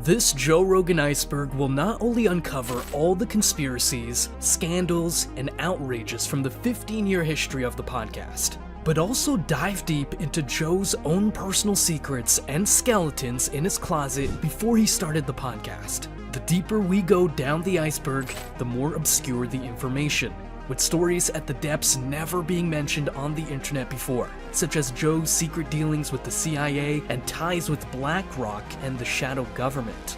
This Joe Rogan Iceberg will not only uncover all the conspiracies, scandals, and outrages from the 15-year history of the podcast, but also dive deep into Joe's own personal secrets and skeletons in his closet before he started the podcast. The deeper we go down the iceberg, the more obscure the information, with stories at the depths never being mentioned on the internet before, such as Joe's secret dealings with the CIA and ties with BlackRock and the shadow government.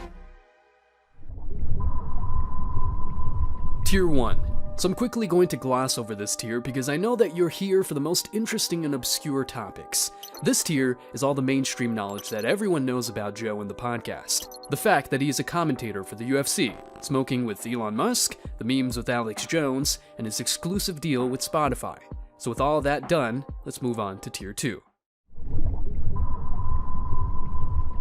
Tier 1. So I'm quickly going to gloss over this tier because I know that you're here for the most interesting and obscure topics. This tier is all the mainstream knowledge that everyone knows about Joe and the podcast. The fact that he is a commentator for the UFC, smoking with Elon Musk, the memes with Alex Jones, and his exclusive deal with Spotify. So with all that done, let's move on to Tier 2.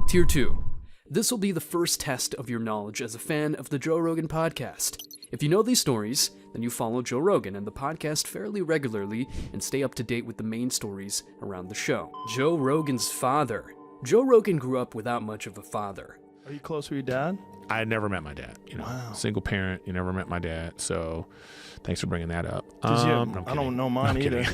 Tier 2. This will be the first test of your knowledge as a fan of the Joe Rogan podcast. If you know these stories, then you follow Joe Rogan and the podcast fairly regularly and stay up to date with the main stories around the show. Joe Rogan's father. Joe Rogan grew up without much of a father. Are you close with your dad? I had never met my dad. Wow. Single parent. You never met my dad. So thanks for bringing that up. No, I don't know mine either.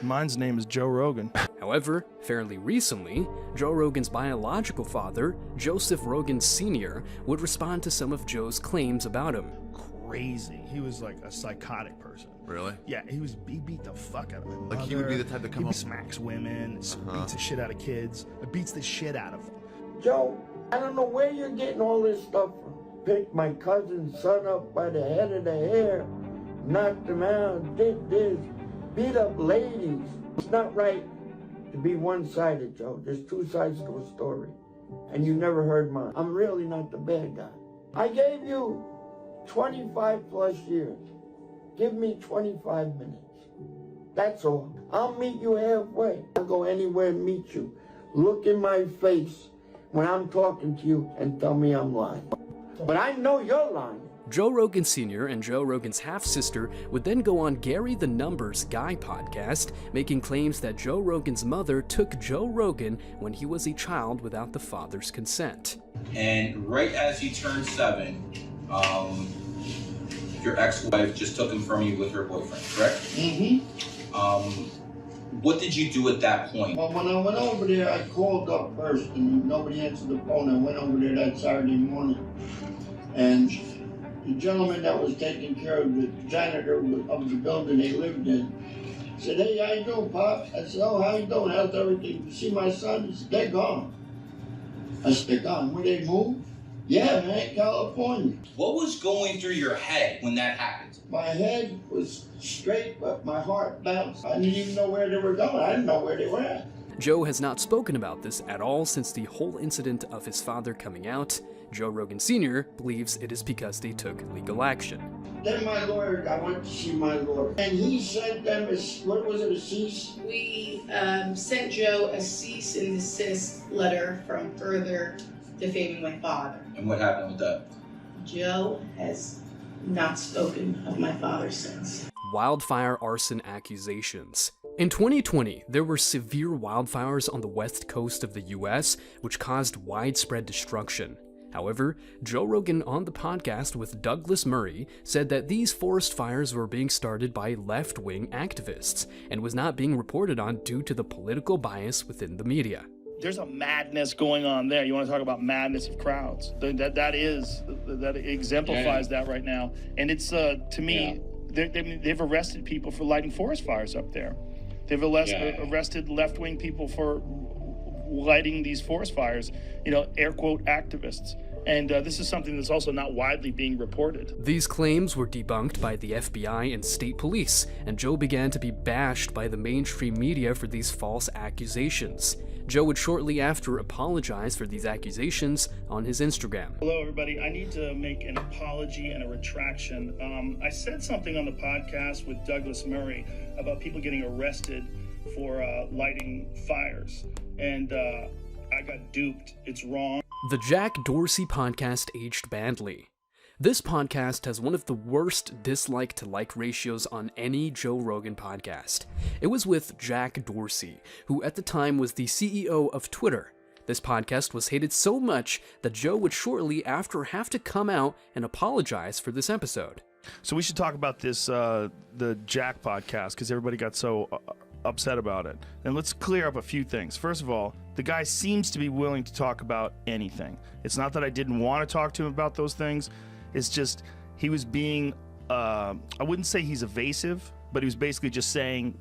Mine's name is Joe Rogan. However, fairly recently, Joe Rogan's biological father, Joseph Rogan Sr., would respond to some of Joe's claims about him. Crazy. He was like a psychotic person. Really? Yeah, he beat the fuck out of my mother. Like he would be the type to come He up. smacks women, beats the shit out of kids, beats the shit out of them. Joe, I don't know where you're getting all this stuff from. Picked my cousin's son up by the head of the hair, knocked him out, did this, beat up ladies. It's not right to be one-sided, Joe. There's two sides to a story, and you never heard mine. I'm really not the bad guy. I gave you 25 plus years. Give me 25 minutes. That's all. I'll meet you halfway. I'll go anywhere and meet you. Look in my face when I'm talking to you and tell me I'm lying. But I know you're lying. Joe Rogan Sr. and Joe Rogan's half-sister would then go on Gary the Numbers Guy podcast, making claims that Joe Rogan's mother took Joe Rogan when he was a child without the father's consent. And right as he turned 7, your ex-wife just took him from you with her boyfriend, correct? Mm-hmm. What did you do at that point? Well, when I went over there, I called up first and nobody answered the phone. I went over there that Saturday morning. And the gentleman that was taking care of the janitor of the building they lived in said, "Hey, how you doing, Pop?" I said, "Oh, how you doing? How's everything? You see my son?" He said, "They're gone." I said, "They're gone? Where they moved?" "Yeah, man, California." What was going through your head when that happened? My head was straight, but my heart bounced. I didn't even know where they were going. I didn't know where they were at. Joe has not spoken about this at all since the whole incident of his father coming out. Joe Rogan Sr. believes it is because they took legal action. Then my lawyer, I went to see my lawyer, and he sent them a cease? We sent Joe a cease and desist letter from further defaming my father. And what happened with that? Joe has not spoken of my father since. Wildfire arson accusations. In 2020, there were severe wildfires on the west coast of the US, which caused widespread destruction. However, Joe Rogan on the podcast with Douglas Murray said that these forest fires were being started by left-wing activists and was not being reported on due to the political bias within the media. There's a madness going on there. You want to talk about madness of crowds? That exemplifies that right now. And it's to me, they've arrested people for lighting forest fires up there. They've arrested left-wing people for lighting these forest fires. Air quote activists. And this is something that's also not widely being reported. These claims were debunked by the FBI and state police, and Joe began to be bashed by the mainstream media for these false accusations. Joe would shortly after apologize for these accusations on his Instagram. Hello, everybody. I need to make an apology and a retraction. I said something on the podcast with Douglas Murray about people getting arrested for lighting fires, and I got duped. It's wrong. The Jack Dorsey podcast aged badly. This podcast has one of the worst dislike to like ratios on any Joe Rogan podcast. It was with Jack Dorsey, who at the time was the CEO of Twitter. This podcast was hated so much that Joe would shortly after have to come out and apologize for this episode. So we should talk about this, the Jack podcast, because everybody got so upset about it. And let's clear up a few things. First of all, the guy seems to be willing to talk about anything. It's not that I didn't want to talk to him about those things. It's just he was being, I wouldn't say he's evasive, but he was basically just saying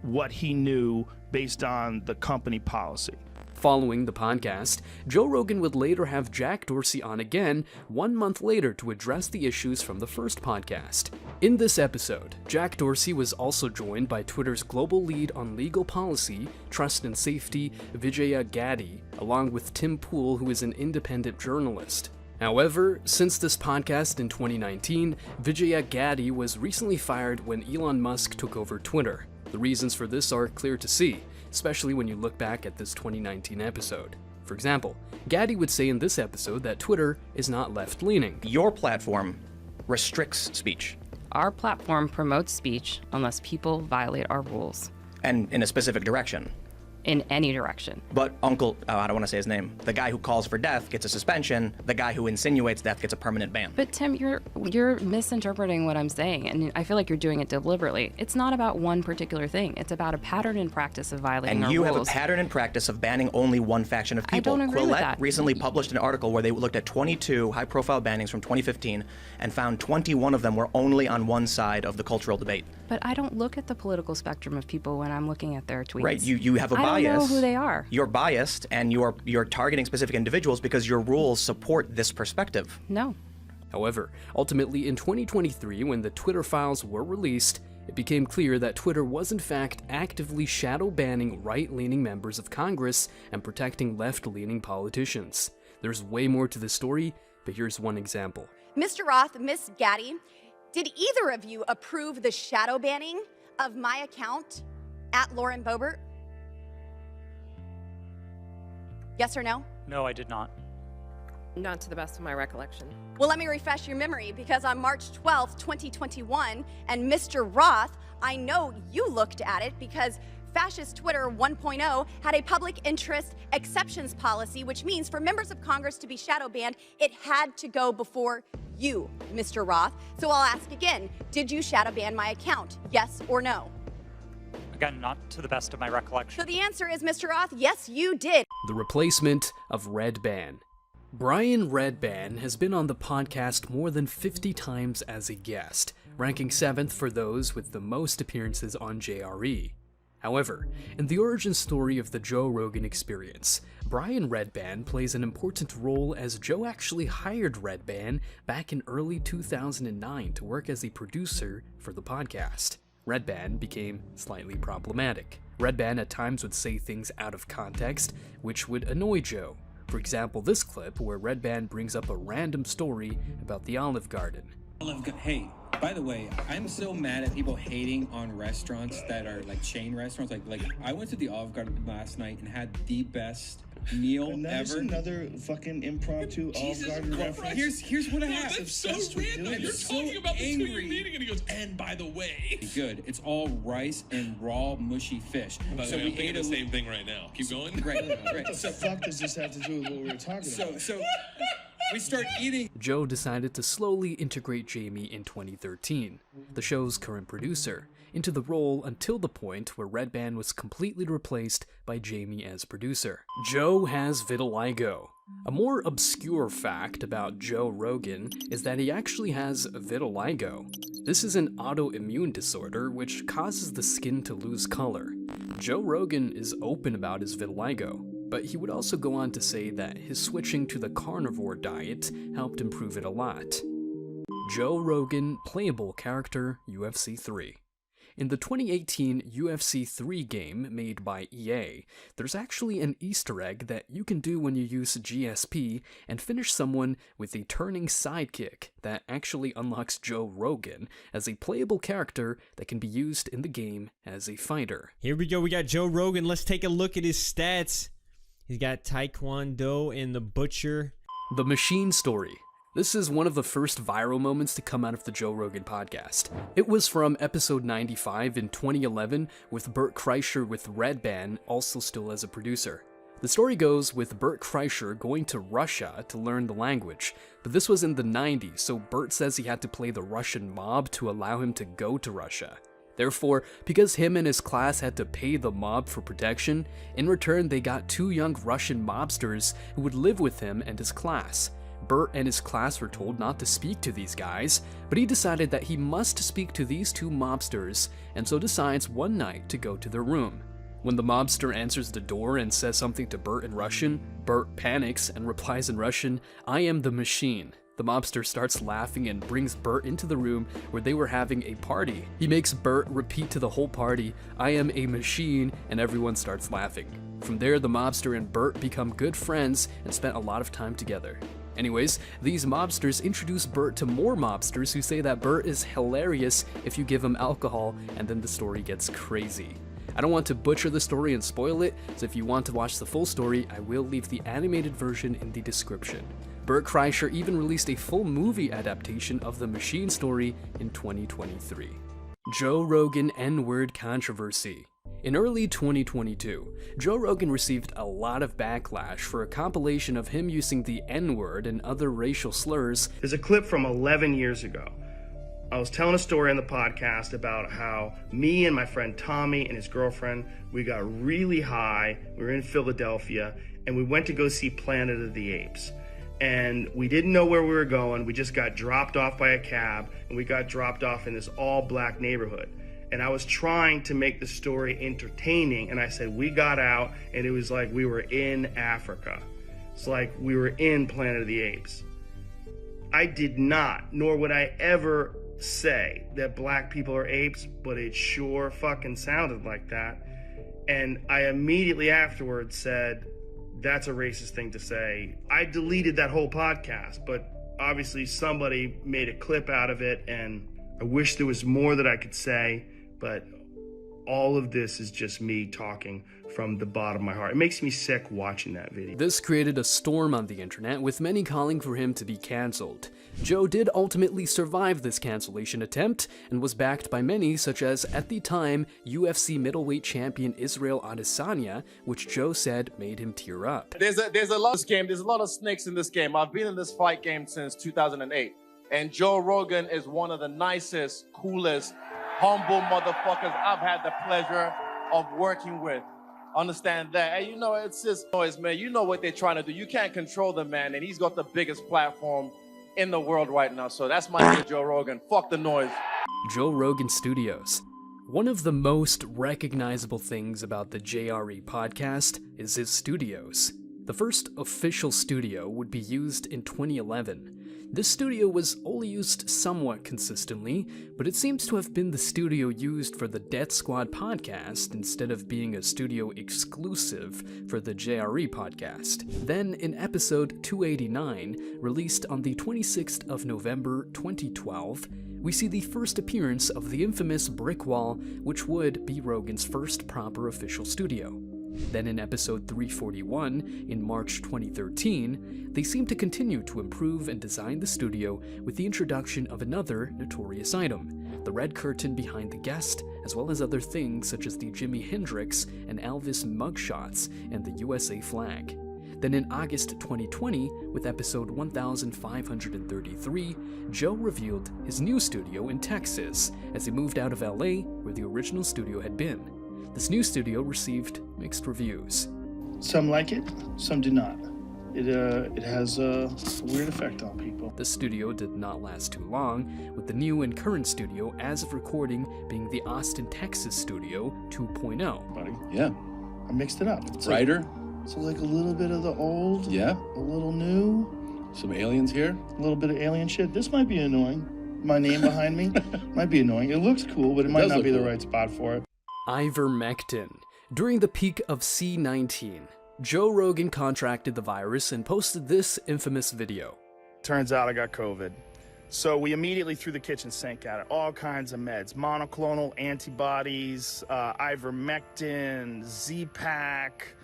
what he knew based on the company policy. Following the podcast, Joe Rogan would later have Jack Dorsey on again 1 month later to address the issues from the first podcast. In this episode, Jack Dorsey was also joined by Twitter's global lead on legal policy, trust and safety, Vijaya Gadde, along with Tim Pool, who is an independent journalist. However, since this podcast in 2019, Vijaya Gadde was recently fired when Elon Musk took over Twitter. The reasons for this are clear to see, especially when you look back at this 2019 episode. For example, Gadde would say in this episode that Twitter is not left-leaning. Your platform restricts speech. Our platform promotes speech unless people violate our rules. And in a specific direction. In any direction. But Uncle, I don't want to say his name, the guy who calls for death gets a suspension, the guy who insinuates death gets a permanent ban. But Tim, you're misinterpreting what I'm saying, and I feel like you're doing it deliberately. It's not about one particular thing. It's about a pattern and practice of violating our rules. And you have a pattern and practice of banning only one faction of people. I don't agree with that. Recently published an article where they looked at 22 high-profile bannings from 2015 and found 21 of them were only on one side of the cultural debate. But I don't look at the political spectrum of people when I'm looking at their tweets. Right, you have a bias. I don't know who they are. You're biased, and you're targeting specific individuals because your rules support this perspective. No. However, ultimately in 2023, when the Twitter files were released, it became clear that Twitter was in fact actively shadow banning right-leaning members of Congress and protecting left-leaning politicians. There's way more to this story, but here's one example. Mr. Roth, Miss Gadde, did either of you approve the shadow banning of my account at Lauren Boebert? Yes or no? No, I did not. Not to the best of my recollection. Well, let me refresh your memory, because on March 12th, 2021, and Mr. Roth, I know you looked at it because Fascist Twitter 1.0 had a public interest exceptions policy, which means for members of Congress to be shadow banned, it had to go before you, Mr. Roth. So I'll ask again, did you shadow ban my account? Yes or no? Again, not to the best of my recollection. So the answer is, Mr. Roth, yes, you did. The replacement of Redban. Brian Redban has been on the podcast more than 50 times as a guest, ranking 7th for those with the most appearances on JRE. However, in the origin story of the Joe Rogan Experience, Brian Redban plays an important role as Joe actually hired Redban back in early 2009 to work as a producer for the podcast. Redban became slightly problematic. Redban at times would say things out of context, which would annoy Joe. For example, this clip where Redban brings up a random story about the Olive Garden. Hey, by the way, I'm so mad at people hating on restaurants that are like chain restaurants. Like I went to the Olive Garden last night and had the best meal ever. Another fucking impromptu Olive Garden reference. Here's what I have. That's so random. You're talking about this in your meeting, and he goes, and by the way. Good. It's all rice and raw, mushy fish. So we ate the same thing right now. Keep going. Right. What the fuck does this have to do with what we were talking about? So we start eating. Joe decided to slowly integrate Jamie in 2013, the show's current producer, into the role until the point where Redban was completely replaced by Jamie as producer. Joe has vitiligo. A more obscure fact about Joe Rogan is that he actually has vitiligo. This is an autoimmune disorder which causes the skin to lose color. Joe Rogan is open about his vitiligo, but he would also go on to say that his switching to the carnivore diet helped improve it a lot. Joe Rogan, playable character, UFC 3. In the 2018 UFC 3 game made by EA, there's actually an Easter egg that you can do when you use GSP and finish someone with a turning sidekick that actually unlocks Joe Rogan as a playable character that can be used in the game as a fighter. Here we go, we got Joe Rogan. Let's take a look at his stats. He's got Taekwondo and the Butcher. The Machine Story. This is one of the first viral moments to come out of the Joe Rogan podcast. It was from episode 95 in 2011 with Bert Kreischer with Redban also still as a producer. The story goes with Bert Kreischer going to Russia to learn the language, but this was in the 90s, so Bert says he had to play the Russian mob to allow him to go to Russia. Therefore, because him and his class had to pay the mob for protection, in return they got 2 young Russian mobsters who would live with him and his class. Bert and his class were told not to speak to these guys, but he decided that he must speak to these 2 mobsters, and so decides one night to go to their room. When the mobster answers the door and says something to Bert in Russian, Bert panics and replies in Russian, "I am the machine." The mobster starts laughing and brings Bert into the room where they were having a party. He makes Bert repeat to the whole party, "I am a machine," and everyone starts laughing. From there, the mobster and Bert become good friends and spent a lot of time together. Anyways, these mobsters introduce Bert to more mobsters who say that Bert is hilarious if you give him alcohol, and then the story gets crazy. I don't want to butcher the story and spoil it, so if you want to watch the full story, I will leave the animated version in the description. Bert Kreischer even released a full movie adaptation of the Machine story in 2023. Joe Rogan N-word controversy. In early 2022, Joe Rogan received a lot of backlash for a compilation of him using the N-word and other racial slurs. There's a clip from 11 years ago. I was telling a story on the podcast about how me and my friend Tommy and his girlfriend, we got really high. We were in Philadelphia and we went to go see Planet of the Apes. And we didn't know where we were going. We just got dropped off by a cab and we got dropped off in this all black neighborhood. And I was trying to make the story entertaining, and I said we got out and it was like we were in Africa. It's like we were in Planet of the Apes. I did not, nor would I ever say that black people are apes, but it sure fucking sounded like that. And I immediately afterwards said, that's a racist thing to say. I deleted that whole podcast, but obviously somebody made a clip out of it, and I wish there was more that I could say, but all of this is just me talking from the bottom of my heart. It makes me sick watching that video. This created a storm on the internet, with many calling for him to be cancelled. Joe did ultimately survive this cancellation attempt, and was backed by many, such as, at the time, UFC middleweight champion Israel Adesanya, which Joe said made him tear up. There's a lot of this game. There's a lot of snakes in this game. I've been in this fight game since 2008, and Joe Rogan is one of the nicest, coolest, humble motherfuckers I've had the pleasure of working with. Understand that. And you know, it's just noise, man. You know what they're trying to do. You can't control the man, and he's got the biggest platform in the world right now. So that's my name, Joe Rogan. Fuck the noise. Joe Rogan Studios. One of the most recognizable things about the JRE podcast is his studios. The first official studio would be used in 2011. This studio was only used somewhat consistently, but it seems to have been the studio used for the Death Squad podcast instead of being a studio exclusive for the JRE podcast. Then, in episode 289, released on the 26th of November 2012, we see the first appearance of the infamous brick wall, which would be Rogan's first proper official studio. Then in episode 341, in March 2013, they seem to continue to improve and design the studio with the introduction of another notorious item, the red curtain behind the guest, as well as other things such as the Jimi Hendrix and Elvis mugshots and the USA flag. Then in August 2020, with episode 1533, Joe revealed his new studio in Texas as he moved out of LA, where the original studio had been. This new studio received mixed reviews. Some like it, some do not. It has a weird effect on people. The studio did not last too long, with the new and current studio as of recording being the Austin, Texas studio 2.0. Buddy. Yeah. I mixed it up. It's Brighter. So like a little bit of the old. Yeah. A little new. Some aliens here. A little bit of alien shit. This might be annoying. My name behind me might be annoying. It looks cool, but it might not be the right spot for it. Ivermectin. During the peak of C-19, Joe Rogan contracted the virus and posted this infamous video. Turns out I got COVID. So we immediately threw the kitchen sink at it. All kinds of meds, monoclonal antibodies, ivermectin, Z-Pak,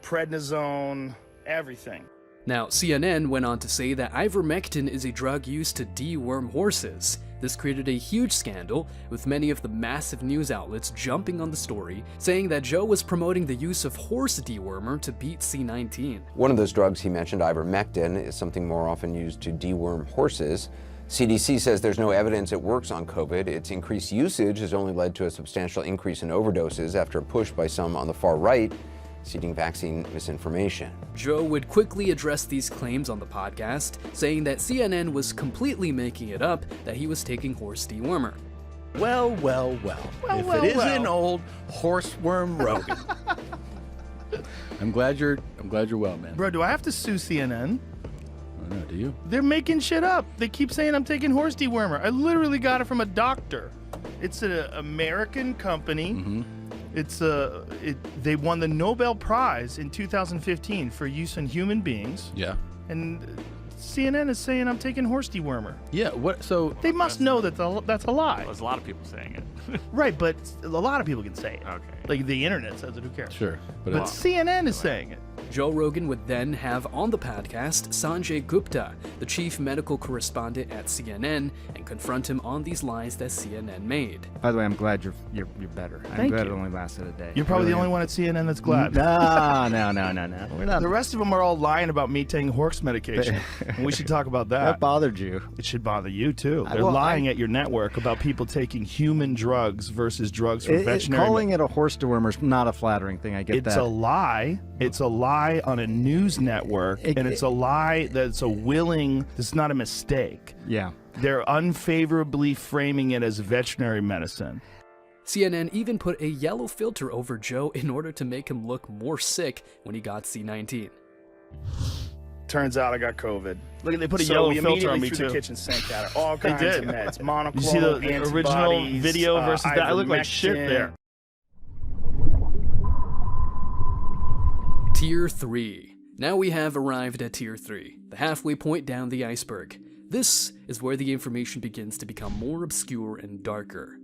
prednisone, everything. Now, CNN went on to say that ivermectin is a drug used to deworm horses. This created a huge scandal, with many of the massive news outlets jumping on the story, saying that Joe was promoting the use of horse dewormer to beat C19. One of those drugs he mentioned, ivermectin, is something more often used to deworm horses. CDC says there's no evidence it works on COVID. Its increased usage has only led to a substantial increase in overdoses after a push by some on the far right citing vaccine misinformation. Joe would quickly address these claims on the podcast, saying that CNN was completely making it up that he was taking horse dewormer. Well. If it isn't old horseworm Rogan. I'm glad you're well, man. Bro, do I have to sue CNN? I don't know, do you? They're making shit up. They keep saying I'm taking horse dewormer. I literally got it from a doctor. It's an American company. Mm-hmm. They won the Nobel Prize in 2015 for use in human beings. Yeah. And CNN is saying I'm taking horse dewormer. Yeah, what? So they must know that that's a lie. Well, there's a lot of people saying it. Right, but a lot of people can say it. Okay. Like the internet says it, who cares? Sure. But CNN is saying it. Joe Rogan would then have on the podcast Sanjay Gupta, the chief medical correspondent at CNN, and confront him on these lies that CNN made. By the way, I'm glad you're better. I'm Thank glad you. it only lasted a day. You're probably Really the only one at CNN that's glad. No. We're not. The rest of them are all lying about me taking horse medication. And we should talk about that. That bothered you. It should bother you too. They're lying at your network about people taking human drugs versus drugs from veterinary. Calling it a horse dewormer is not a flattering thing. I get that. It's a lie. It's a lie on a news network, and it's a lie that's it's not a mistake. Yeah. They're unfavorably framing it as veterinary medicine. CNN even put a yellow filter over Joe in order to make him look more sick when he got C19. Turns out I got COVID. Look, they put a So yellow we filter on immediately me threw too. the kitchen sink at it. All kinds of meds, monoclonal, You see the original video versus that? I look like shit there. Tier 3. Now we have arrived at Tier 3, the halfway point down the iceberg. This is where the information begins to become more obscure and darker.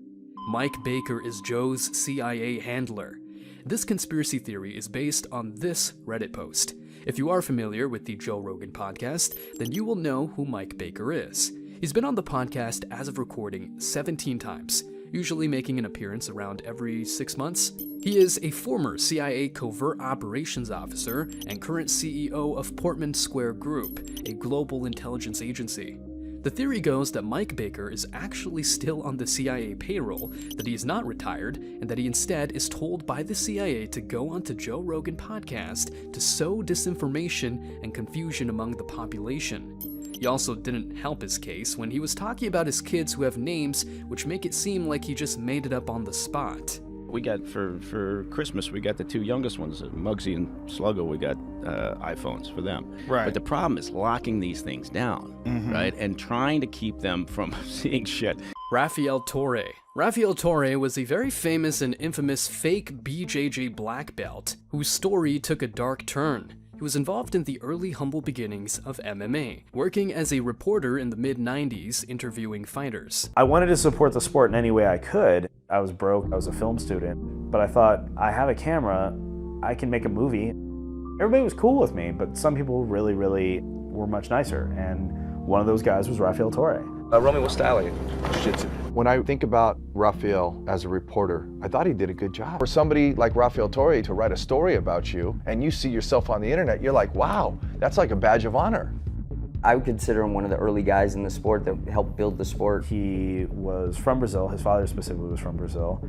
Mike Baker is Joe's CIA handler. This conspiracy theory is based on this Reddit post. If you are familiar with the Joe Rogan podcast, then you will know who Mike Baker is. He's been on the podcast as of recording 17 times, usually making an appearance around every 6 months. He is a former CIA covert operations officer and current CEO of Portman Square Group, a global intelligence agency. The theory goes that Mike Baker is actually still on the CIA payroll, that he is not retired, and that he instead is told by the CIA to go onto Joe Rogan podcast to sow disinformation and confusion among the population. He also didn't help his case when he was talking about his kids who have names which make it seem like he just made it up on the spot. We got, for Christmas, we got the two youngest ones, Muggsy and Sluggo, we got iPhones for them. Right. But the problem is locking these things down, right? And trying to keep them from seeing shit. Rafael Torre. Rafael Torre was a very famous and infamous fake BJJ black belt whose story took a dark turn. He was involved in the early humble beginnings of MMA, working as a reporter in the mid-90s interviewing fighters. I wanted to support the sport in any way I could. I was broke, I was a film student, but I thought, I have a camera, I can make a movie. Everybody was cool with me, but some people really, really were much nicer, and one of those guys was Rafael Torre. Romy, what style are you? Jiu-jitsu. When I think about Rafael as a reporter, I thought he did a good job. For somebody like Rafael Torre to write a story about you, and you see yourself on the internet, you're like, wow, that's like a badge of honor. I would consider him one of the early guys in the sport that helped build the sport. He was from Brazil. His father specifically was from Brazil.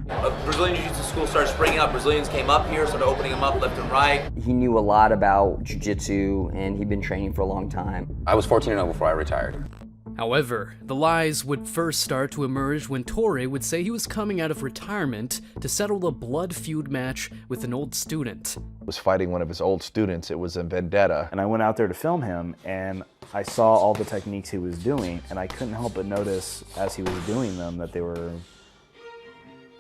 Brazilian Jiu-Jitsu school started springing up. Brazilians came up here, started opening them up left and right. He knew a lot about jiu-jitsu, and he'd been training for a long time. I was 14-0 before I retired. However, the lies would first start to emerge when Torre would say he was coming out of retirement to settle a blood feud match with an old student. Was fighting one of his old students. It was a vendetta. And I went out there to film him, and I saw all the techniques he was doing, and I couldn't help but notice as he was doing them that they were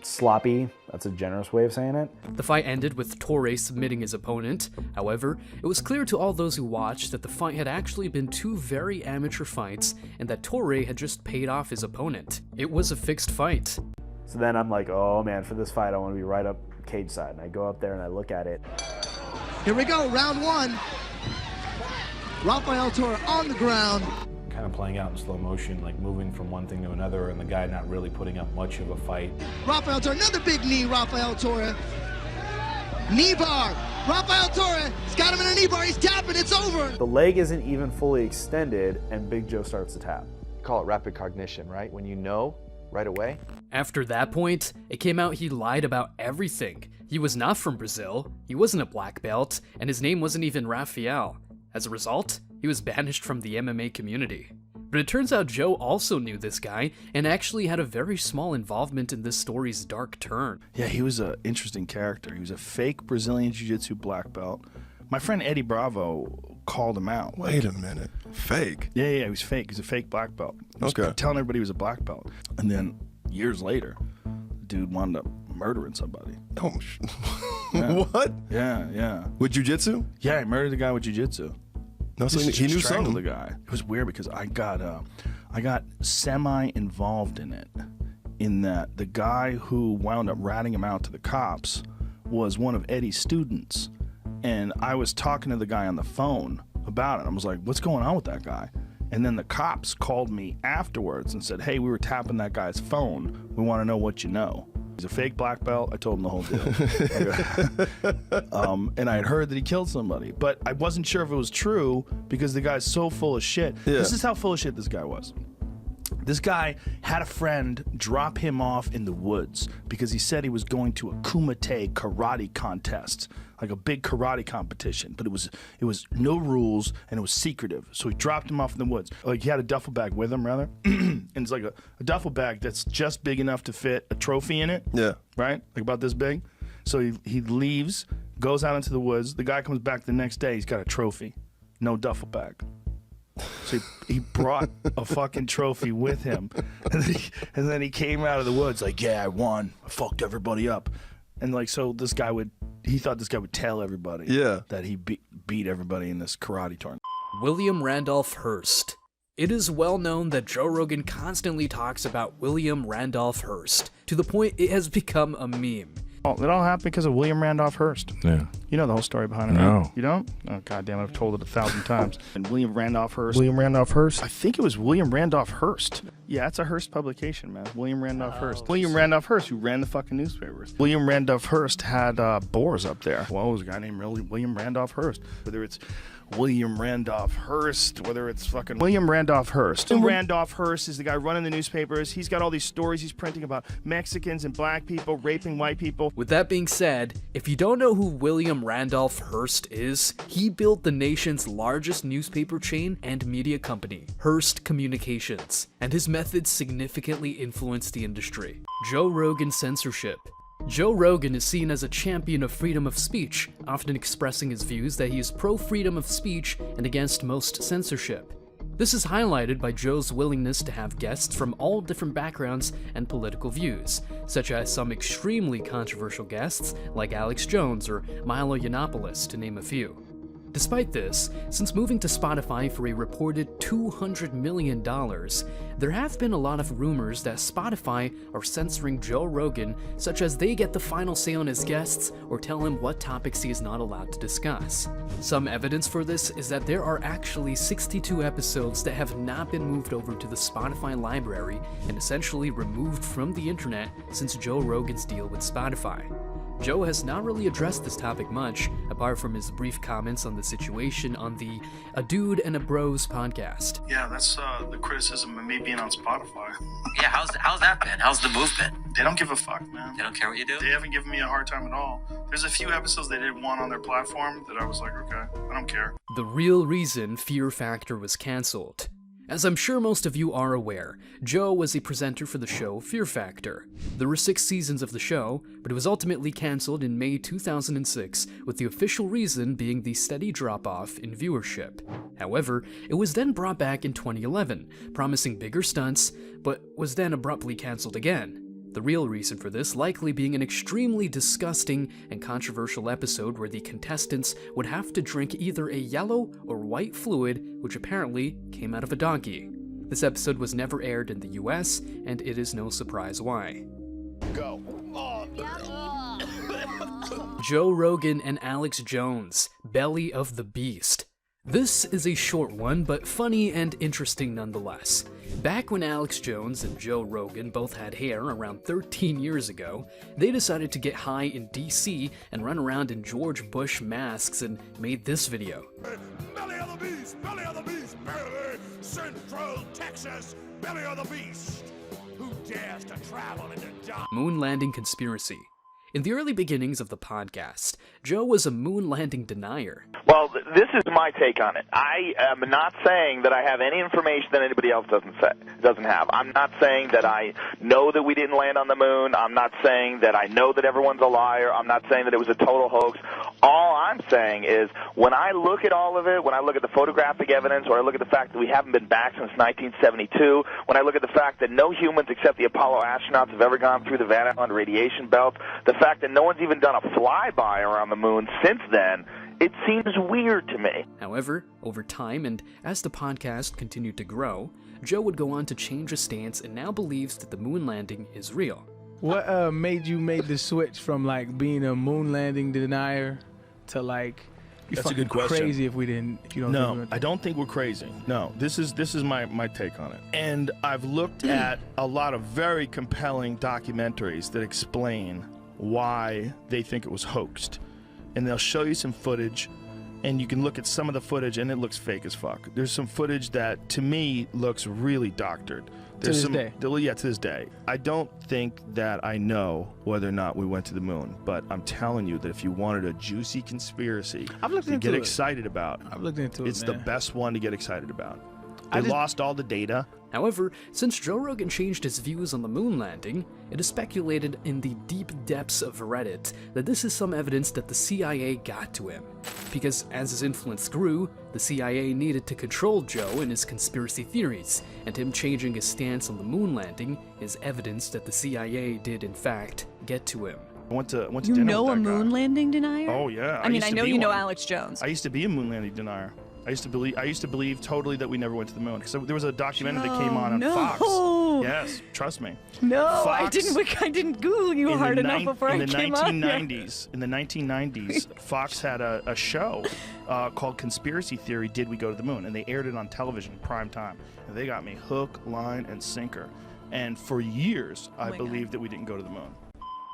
sloppy. That's a generous way of saying it. The fight ended with Torre submitting his opponent. However, it was clear to all those who watched that the fight had actually been two very amateur fights and that Torre had just paid off his opponent. It was a fixed fight. So then I'm like, oh man, for this fight I want to be right up cage side. And I go up there and I look at it. Here we go, round one. Rafael Torre on the ground. kind of playing out in slow motion, like moving from one thing to another, and the guy not really putting up much of a fight. Rafael Torre, another big knee, Rafael Torre. Knee bar. Rafael Torre, he's got him in a knee bar, he's tapping, it's over. The leg isn't even fully extended, and Big Joe starts to tap. Call it rapid cognition, right? When you know right away. After that point, it came out he lied about everything. He was not from Brazil, he wasn't a black belt, and his name wasn't even Rafael. As a result, he was banished from the MMA community. But it turns out Joe also knew this guy and actually had a very small involvement in this story's dark turn. Yeah, he was an interesting character. He was a fake Brazilian Jiu-Jitsu black belt. My friend Eddie Bravo called him out. Wait a minute. Fake? Yeah, he was fake. He was a fake black belt. He was telling everybody he was a black belt. And then years later, the dude wound up murdering somebody. Oh, Yeah. What? Yeah. With jiu-jitsu? Yeah, he murdered the guy with jiu-jitsu. No, so he knew something. The guy. It was weird because I got semi-involved in it, in that the guy who wound up ratting him out to the cops was one of Eddie's students, and I was talking to the guy on the phone about it. I was like, "What's going on with that guy?" And then the cops called me afterwards and said, "Hey, we were tapping that guy's phone. We want to know what you know." He's a fake black belt. I told him the whole deal. And I had heard that he killed somebody, but I wasn't sure if it was true because the guy's so full of shit. Yeah. This is how full of shit this guy was. This guy had a friend drop him off in the woods because he said he was going to a Kumite karate contest, like a big karate competition, but it was no rules and it was secretive. So he dropped him off in the woods. Like, he had a duffel bag with him, rather, and it's like a duffel bag that's just big enough to fit a trophy in it. Yeah. Right? Like about this big. So he leaves, goes out into the woods. The guy comes back the next day. He's got a trophy, no duffel bag. So he brought a fucking trophy with him, and then he came out of the woods like, "Yeah, I won. I fucked everybody up," and like, so he thought this guy would tell everybody, that he beat everybody in this karate tournament. William Randolph Hearst. It is well known that Joe Rogan constantly talks about William Randolph Hearst, to the point it has become a meme. Oh, it all happened because of William Randolph Hearst. Yeah. You know the whole story behind it, No. right? You don't? Oh, goddamn, I've told it 1,000 times. And William Randolph Hearst. William Randolph Hearst? I think it was William Randolph Hearst. Yeah, it's a Hearst publication, man. William Randolph Hearst. William Randolph Hearst, who ran the fucking newspapers. William Randolph Hearst had boars up there. Well, it was a guy named William Randolph Hearst. Whether it's William Randolph Hearst, whether it's fucking William Randolph Hearst. William Randolph Hearst is the guy running the newspapers. He's got all these stories he's printing about Mexicans and black people raping white people. With that being said, if you don't know who William Randolph Hearst is, he built the nation's largest newspaper chain and media company, Hearst Communications, and his methods significantly influenced the industry. Joe Rogan censorship. Joe Rogan is seen as a champion of freedom of speech, often expressing his views that he is pro-freedom of speech and against most censorship. This is highlighted by Joe's willingness to have guests from all different backgrounds and political views, such as some extremely controversial guests like Alex Jones or Milo Yiannopoulos, to name a few. Despite this, since moving to Spotify for a reported $200 million, there have been a lot of rumors that Spotify are censoring Joe Rogan, such as they get the final say on his guests or tell him what topics he is not allowed to discuss. Some evidence for this is that there are actually 62 episodes that have not been moved over to the Spotify library and essentially removed from the internet since Joe Rogan's deal with Spotify. Joe has not really addressed this topic much, apart from his brief comments on the situation on the A Dude and a Bros podcast. Yeah, that's the criticism of me being on Spotify. Yeah, how's that been? How's the move been? They don't give a fuck, man. They don't care what you do? They haven't given me a hard time at all. There's a few episodes they didn't want on their platform that I was like, okay, I don't care. The real reason Fear Factor was cancelled. As I'm sure most of you are aware, Joe was a presenter for the show Fear Factor. There were 6 seasons of the show, but it was ultimately cancelled in May 2006, with the official reason being the steady drop-off in viewership. However, it was then brought back in 2011, promising bigger stunts, but was then abruptly cancelled again. The real reason for this likely being an extremely disgusting and controversial episode where the contestants would have to drink either a yellow or white fluid, which apparently came out of a donkey. This episode was never aired in the US, and it is no surprise why. Go. Joe Rogan and Alex Jones, Belly of the Beast. This is a short one, but funny and interesting nonetheless. Back when Alex Jones and Joe Rogan both had hair around 13 years ago, they decided to get high in DC and run around in George Bush masks and made this video. Belly of the beast, belly of the beast, belly, Central Texas, belly of the beast. Who dares to travel into dark? Moon landing conspiracy. In the early beginnings of the podcast, Joe was a moon landing denier. Well, this is my take on it. I am not saying that I have any information that anybody else doesn't have. I'm not saying that I know that we didn't land on the moon. I'm not saying that I know that everyone's a liar. I'm not saying that it was a total hoax. All I'm saying is when I look at all of it, when I look at the photographic evidence, or I look at the fact that we haven't been back since 1972, when I look at the fact that no humans except the Apollo astronauts have ever gone through the Van Allen radiation belt, the fact that no one's even done a flyby around the moon since then, it seems weird to me. However, over time and as the podcast continued to grow, Joe would go on to change his stance and now believes that the moon landing is real. What made you make the switch from like being a moon landing denier to like That's a good question. Crazy if you don't. No, I don't think we're crazy. No, this is my take on it. And I've looked at a lot of very compelling documentaries that explain why they think it was hoaxed, and they'll show you some footage, and you can look at some of the footage, and it looks fake as fuck. There's some footage that to me looks really doctored. There's to this day. Yeah, to this day. I don't think that I know whether or not we went to the moon, but I'm telling you that if you wanted a juicy conspiracy to get excited about, I've looked into it's it, the man. best one to get excited about. They lost all the data. However, since Joe Rogan changed his views on the moon landing, it is speculated in the deep depths of Reddit that this is some evidence that the CIA got to him. Because as his influence grew, the CIA needed to control Joe and his conspiracy theories, and him changing his stance on the moon landing is evidence that the CIA did in fact get to him. I went to You dinner know with a that guy. moon landing denier? Oh yeah. I mean, used I to know be you know one. Alex Jones. I used to be a moon landing denier. I used to believe totally that we never went to the moon. Because there was a documentary that came on No. Fox. Yes, trust me. No, Fox, I didn't Google you hard enough before I came on here. In the 1990s, Fox had a show called Conspiracy Theory, Did We Go to the Moon? And they aired it on television, prime time. And they got me hook, line, and sinker. And for years, I believed that we didn't go to the moon.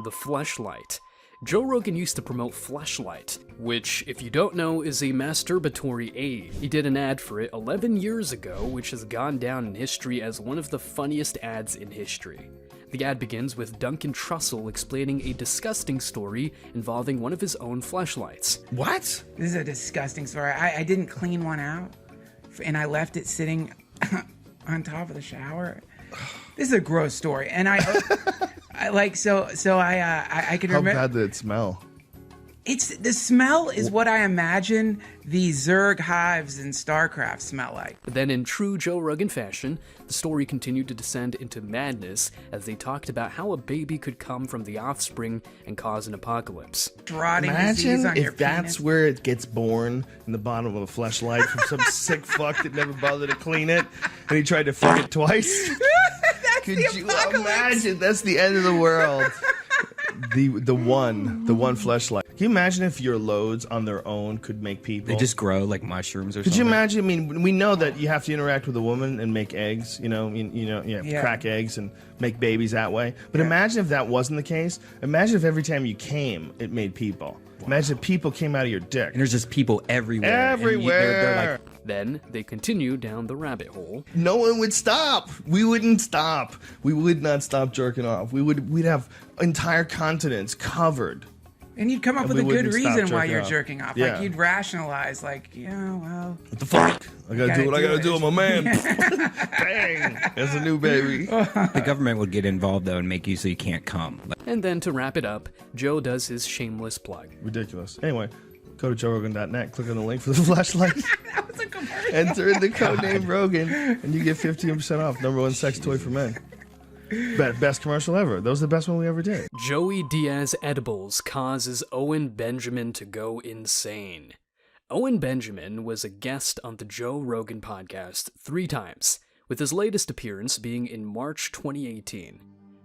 The fleshlight. Joe Rogan used to promote Fleshlight, which, if you don't know, is a masturbatory aid. He did an ad for it 11 years ago, which has gone down in history as one of the funniest ads in history. The ad begins with Duncan Trussell explaining a disgusting story involving one of his own fleshlights. What? This is a disgusting story. I didn't clean one out, and I left it sitting on top of the shower. This is a gross story, and I can remember. How bad did it smell? It's the smell is what I imagine the Zerg hives in StarCraft smell like. Then, in true Joe Rogan fashion, the story continued to descend into madness as they talked about how a baby could come from the offspring and cause an apocalypse. Rotting disease Imagine on your if that's penis. where it gets born, in the bottom of a fleshlight from some sick fuck that never bothered to clean it, and he tried to fuck it twice. Could you imagine? That's the end of the world. The one fleshlight. Can you imagine if your loads on their own could make people? They just grow like mushrooms or Could something. you imagine? I mean, we know that you have to interact with a woman and make eggs. Yeah. Crack eggs and make babies that way. But imagine if that wasn't the case. Imagine if every time you came, it made people. Imagine if people came out of your dick. And there's just people everywhere. Everywhere. They're like, Then they continue down the rabbit hole. No one would stop. We wouldn't stop. We would not stop jerking off. We'd have entire continents covered. And you'd come up And with a we good wouldn't stop reason why jerking you're off. jerking off. Yeah. Like you'd rationalize, like, well. What the fuck? I gotta do what I gotta do. I'm a man. Yeah. Bang. That's a new baby. the government would get involved though and make you so you can't come. And then to wrap it up, Joe does his shameless plug. Ridiculous. Anyway, go to JoeRogan.net, click on the link for the flashlight. That was a commercial. Enter in the code name Rogan, and you get 15% off. #1 sex toy for men. Best commercial ever. That was the best one we ever did. Joey Diaz edibles causes Owen Benjamin to go insane. Owen Benjamin was a guest on the Joe Rogan podcast 3 times, with his latest appearance being in March 2018.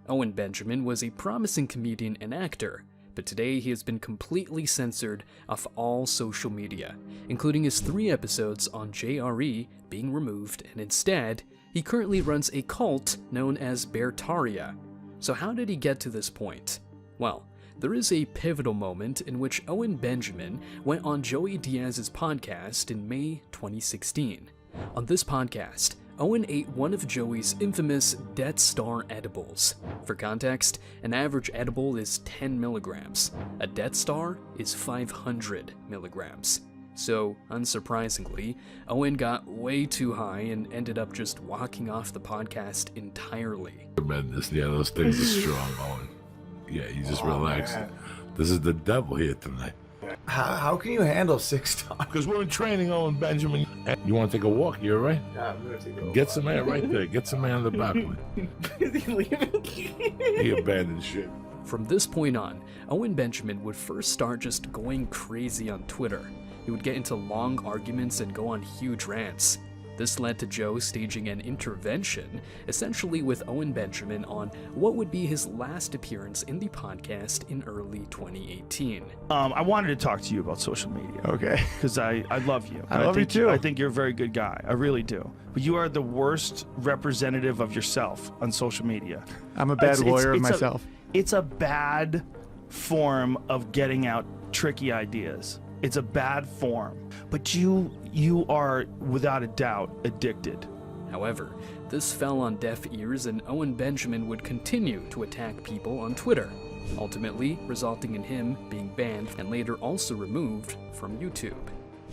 Owen Benjamin was a promising comedian and actor, but today he has been completely censored off all social media, including his 3 episodes on JRE being removed, and instead, he currently runs a cult known as Beartaria. So how did he get to this point? Well, there is a pivotal moment in which Owen Benjamin went on Joey Diaz's podcast in May 2016. On this podcast, Owen ate one of Joey's infamous Death Star edibles. For context, an average edible is 10 milligrams. A Death Star is 500 milligrams. So, unsurprisingly, Owen got way too high and ended up just walking off the podcast entirely. Tremendous. Yeah, those things are strong, Owen. Yeah, you just relax. Man. This is the devil here tonight. How can you handle 6 stars? Because we're in training, Owen Benjamin. You want to take a walk? You all right? Yeah, I'm going to take a walk. Get some air right there. Get some air on the balcony. He abandoned shit. From this point on, Owen Benjamin would first start just going crazy on Twitter. He would get into long arguments and go on huge rants. This led to Joe staging an intervention, essentially with Owen Benjamin, on what would be his last appearance in the podcast in early 2018. I wanted to talk to you about social media. Okay. Because I love you. I love you too. I think you're a very good guy. I really do. But you are the worst representative of yourself on social media. I'm a bad lawyer of myself. It's a bad form of getting out tricky ideas. It's a bad form. But you are, without a doubt, addicted. However, this fell on deaf ears, and Owen Benjamin would continue to attack people on Twitter, ultimately resulting in him being banned and later also removed from YouTube.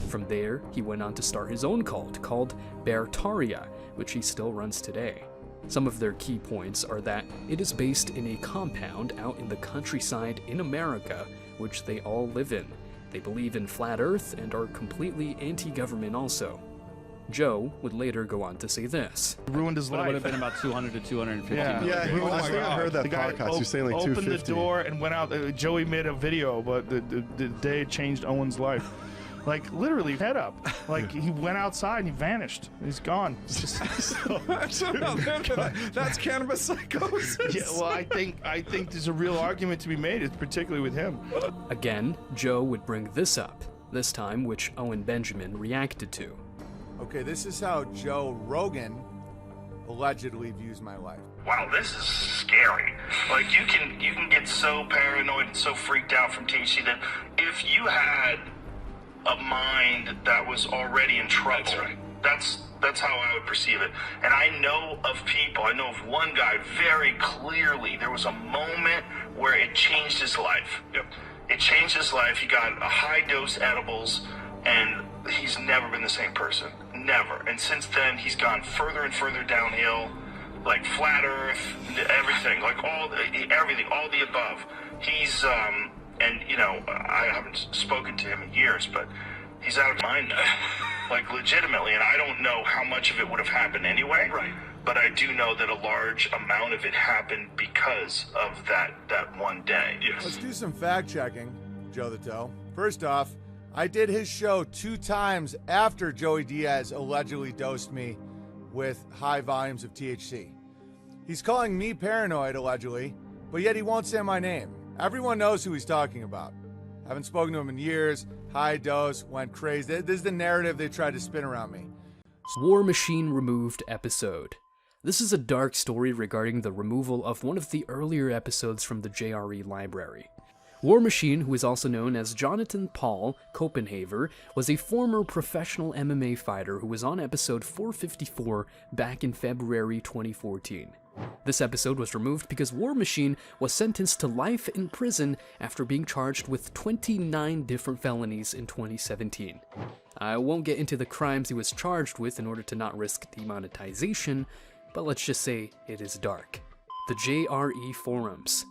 From there, he went on to start his own cult called Beartaria, which he still runs today. Some of their key points are that it is based in a compound out in the countryside in America, which they all live in. They believe in flat Earth and are completely anti-government also. Joe would later go on to say this. Ruined his life. It would have been about 200 to 250. Yeah, I think I heard that podcast. You're saying like 250. Opened the door and went out. Joey made a video, but the day it changed Owen's life. Like, literally, head up. Like, he went outside and he vanished. He's gone. It's just, that's cannabis psychosis. Yeah, well, I think there's a real argument to be made, particularly with him. Again, Joe would bring this up, this time which Owen Benjamin reacted to. Okay, this is how Joe Rogan allegedly views my life. Wow, this is scary. Like, you can get so paranoid and so freaked out from THC that if you had a mind that was already in trouble. That's right. That's how I would perceive it. And I know of people, I know of one guy very clearly, there was a moment where it changed his life. Yep. It changed his life. He got a high dose edibles and he's never been the same person. Never. And since then, he's gone further and further downhill, like flat earth, everything, like everything, all the above. He's, and, you know, I haven't spoken to him in years, but he's out of mind now. Like, legitimately, and I don't know how much of it would have happened anyway. Right. But I do know that a large amount of it happened because of that one day. Yes. Let's do some fact checking, Joe the Toe. First off, I did his show 2 times after Joey Diaz allegedly dosed me with high volumes of THC. He's calling me paranoid, allegedly, but yet he won't say my name. Everyone knows who he's talking about. Haven't spoken to him in years. High dose, went crazy. This is the narrative they tried to spin around me. War Machine Removed episode. This is a dark story regarding the removal of one of the earlier episodes from the JRE library. War Machine, who is also known as Jonathan Paul Copenhaver, was a former professional MMA fighter who was on episode 454 back in February 2014. This episode was removed because War Machine was sentenced to life in prison after being charged with 29 different felonies in 2017. I won't get into the crimes he was charged with in order to not risk demonetization, but let's just say it is dark. The JRE forums.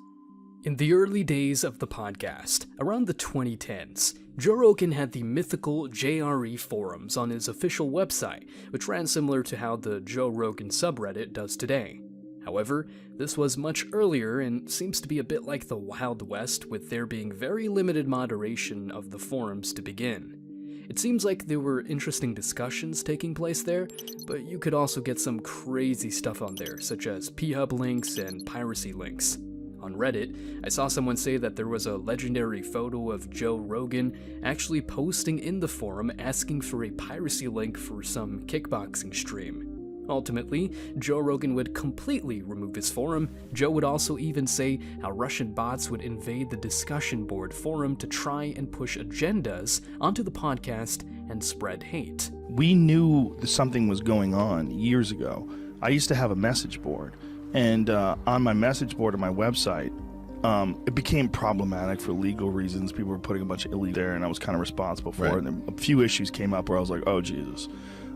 In the early days of the podcast, around the 2010s, Joe Rogan had the mythical JRE forums on his official website, which ran similar to how the Joe Rogan subreddit does today. However, this was much earlier and seems to be a bit like the Wild West, with there being very limited moderation of the forums to begin. It seems like there were interesting discussions taking place there, but you could also get some crazy stuff on there, such as P-Hub links and piracy links. On Reddit, I saw someone say that there was a legendary photo of Joe Rogan actually posting in the forum asking for a piracy link for some kickboxing stream. Ultimately, Joe Rogan would completely remove his forum. Joe would also even say how Russian bots would invade the discussion board forum to try and push agendas onto the podcast and spread hate. We knew something was going on years ago. I used to have a message board, and on my message board on my website, it became problematic for legal reasons. People were putting a bunch of illegal there, and I was kind of responsible for it. And then a few issues came up where I was like, oh, Jesus.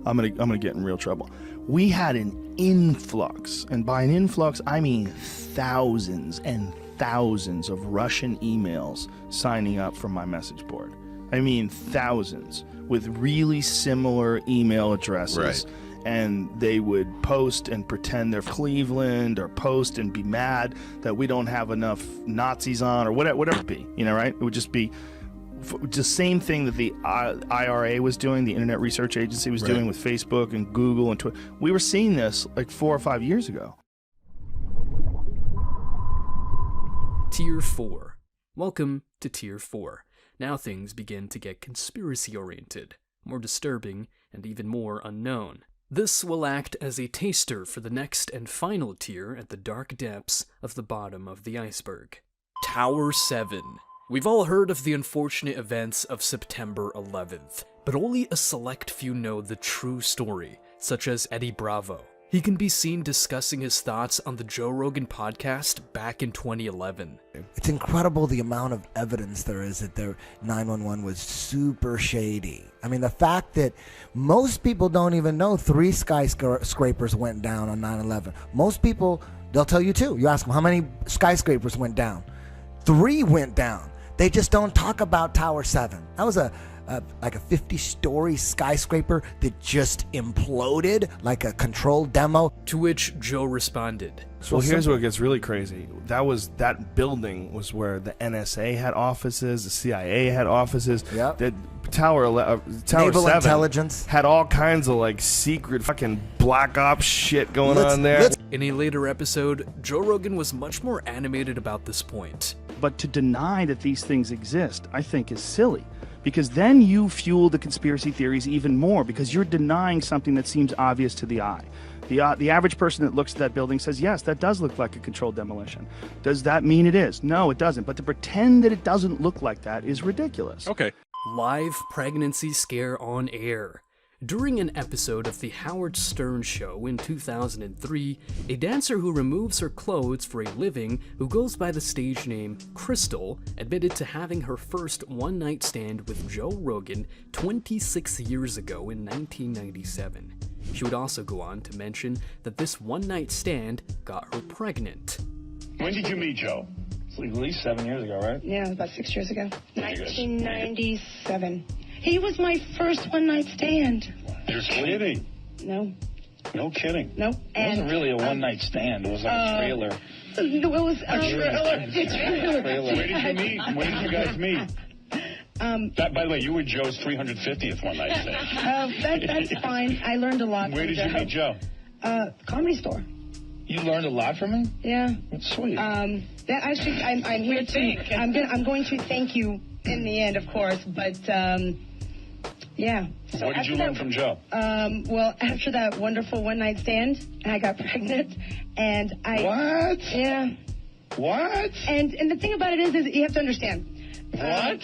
I'm gonna get in real trouble. We had an influx, and by an influx, I mean thousands and thousands of Russian emails signing up for my message board. I mean thousands with really similar email addresses. Right. And they would post and pretend they're Cleveland, or post and be mad that we don't have enough Nazis on, or whatever it be, right? It would just be the same thing that the IRA was doing, the Internet Research Agency was doing with Facebook and Google and Twitter. We were seeing this like 4 or 5 years ago. Tier 4. Welcome to Tier 4. Now things begin to get conspiracy-oriented, more disturbing, and even more unknown. This will act as a taster for the next and final tier at the dark depths of the bottom of the iceberg. Tower 7. We've all heard of the unfortunate events of September 11th, but only a select few know the true story, such as Eddie Bravo. He can be seen discussing his thoughts on the Joe Rogan podcast back in 2011. It's incredible the amount of evidence there is that their 911 was super shady. I mean, the fact that most people don't even know 3 skyscrapers went down on 9/11. Most people, they'll tell you too. You ask them how many skyscrapers went down. 3 went down. They just don't talk about Tower 7. That was like a 50-story skyscraper that just imploded like a controlled demo. To which Joe responded. Well, here's what gets really crazy. That building was where the NSA had offices, the CIA had offices. Yep. The Tower Naval 7 intelligence had all kinds of like secret fucking black ops shit going on there. In a later episode, Joe Rogan was much more animated about this point. But to deny that these things exist, I think, is silly. Because then you fuel the conspiracy theories even more, because you're denying something that seems obvious to the eye. The average person that looks at that building says, yes, that does look like a controlled demolition. Does that mean it is? No, it doesn't. But to pretend that it doesn't look like that is ridiculous. Okay. Live pregnancy scare on air. During an episode of the Howard Stern Show in 2003, a dancer who removes her clothes for a living, who goes by the stage name Crystal, admitted to having her first one-night stand with Joe Rogan 26 years ago in 1997. She would also go on to mention that this one-night stand got her pregnant. When did you meet Joe? It's at least 7 years ago, right? Yeah, about 6 years ago. 1997. He was my first one-night stand. You're kidding? No. No kidding? No. It wasn't really a one-night stand. It was like a trailer. It was a trailer. Where did you meet? When did you guys meet? By the way, you were Joe's 350th one-night stand. That's fine. I learned a lot. Where did you meet Joe? Comedy store. You learned a lot from him? Yeah. That's sweet. Actually, I'm here to. I'm going to thank you in the end, of course, but yeah. So what did you learn from Joe? Well, after that wonderful one-night stand, I got pregnant, and I. What? Yeah. What? And the thing about it is you have to understand. What?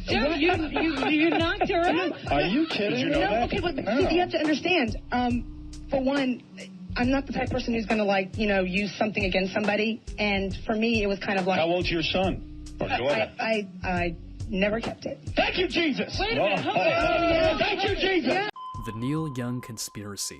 Joe, you knocked her out. Are you kidding? Did you know that? Okay, but see, you have to understand. For one, I'm not the type of person who's going to use something against somebody, and for me, it was kind of like. How old's your son or daughter? I never kept it. Thank you, Jesus. Wait a minute. Thank you, Jesus. Yeah. The Neil Young Conspiracy.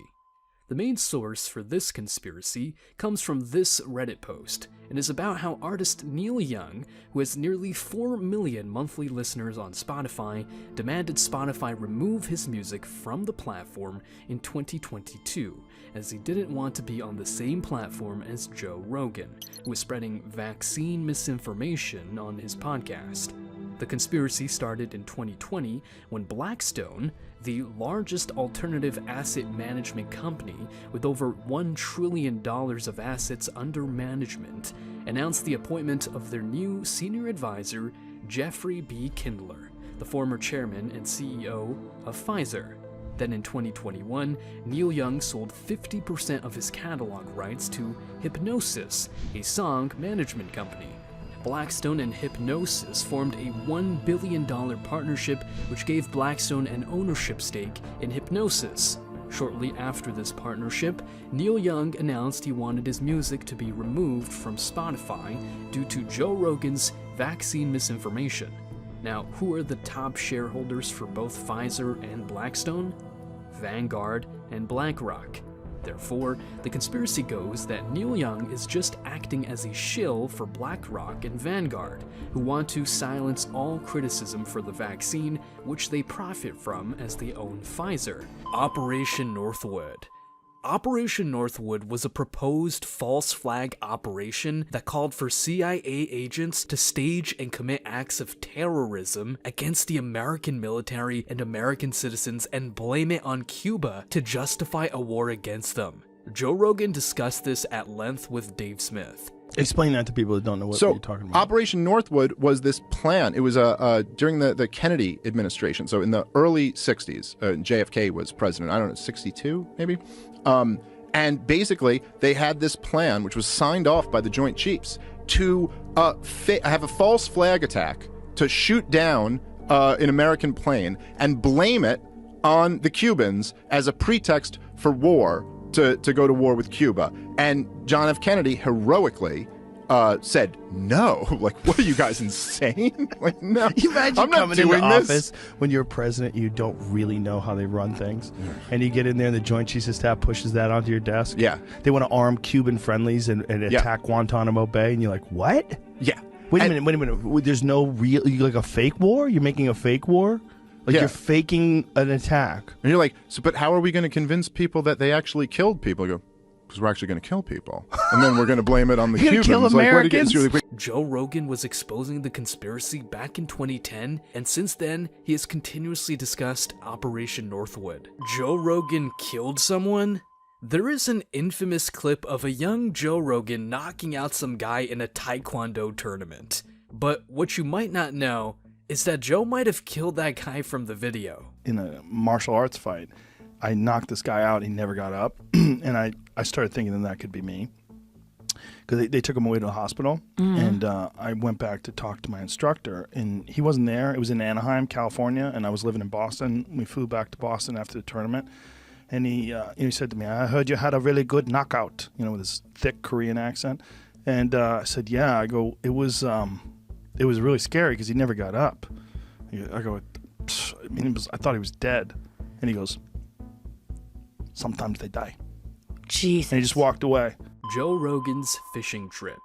The main source for this conspiracy comes from this Reddit post, and is about how artist Neil Young, who has nearly 4 million monthly listeners on Spotify, demanded Spotify remove his music from the platform in 2022, as he didn't want to be on the same platform as Joe Rogan, who was spreading vaccine misinformation on his podcast. The conspiracy started in 2020 when Blackstone, the largest alternative asset management company with over $1 trillion of assets under management, announced the appointment of their new senior advisor, Jeffrey B. Kindler, the former chairman and CEO of Pfizer. Then in 2021, Neil Young sold 50% of his catalog rights to Hipgnosis, a song management company. Blackstone and Hipgnosis formed a $1 billion partnership which gave Blackstone an ownership stake in Hipgnosis. Shortly after this partnership, Neil Young announced he wanted his music to be removed from Spotify due to Joe Rogan's vaccine misinformation. Now, who are the top shareholders for both Pfizer and Blackstone? Vanguard and BlackRock. Therefore, the conspiracy goes that Neil Young is just acting as a shill for BlackRock and Vanguard, who want to silence all criticism for the vaccine, which they profit from as they own Pfizer. Operation Northwood. Operation Northwood was a proposed false flag operation that called for CIA agents to stage and commit acts of terrorism against the American military and American citizens and blame it on Cuba to justify a war against them. Joe Rogan discussed this at length with Dave Smith. Explain that to people that don't know what you're talking about. Operation Northwood was this plan. It was during the Kennedy administration. So in the early 60s, JFK was president. I don't know, 62 maybe? And basically, they had this plan, which was signed off by the Joint Chiefs, to have a false flag attack to shoot down an American plane and blame it on the Cubans as a pretext for war, to go to war with Cuba. And John F. Kennedy heroically said no. Like, what are you guys, insane? Like, no. You imagine I'm not coming into doing office this. when you're president, you don't really know how they run things, and you get in there and the Joint Chiefs of Staff pushes that onto your desk. Yeah, they want to arm Cuban friendlies and attack Guantanamo Bay, and you're like, what? Yeah. Wait a minute. There's no real, like a fake war? You're making a fake war? Like you're faking an attack. And you're like, so, but how are we going to convince people that they actually killed people? You go, because we're actually going to kill people. And then we're going to blame it on the Cubans. Kill Americans? Joe Rogan was exposing the conspiracy back in 2010, and since then, he has continuously discussed Operation Northwood. Joe Rogan killed someone? There is an infamous clip of a young Joe Rogan knocking out some guy in a Taekwondo tournament. But what you might not know is that Joe might have killed that guy from the video. In a martial arts fight, I knocked this guy out. He never got up. And I started thinking that could be me. Because they took him away to the hospital. And I went back to talk to my instructor. And he wasn't there. It was in Anaheim, California. And I was living in Boston. We flew back to Boston after the tournament. And he said to me, I heard you had a really good knockout, with his thick Korean accent. And I said, yeah. I go, it was really scary because he never got up. I go, I thought he was dead. And he goes, sometimes they die. Jesus. And he just walked away. Joe Rogan's fishing trip.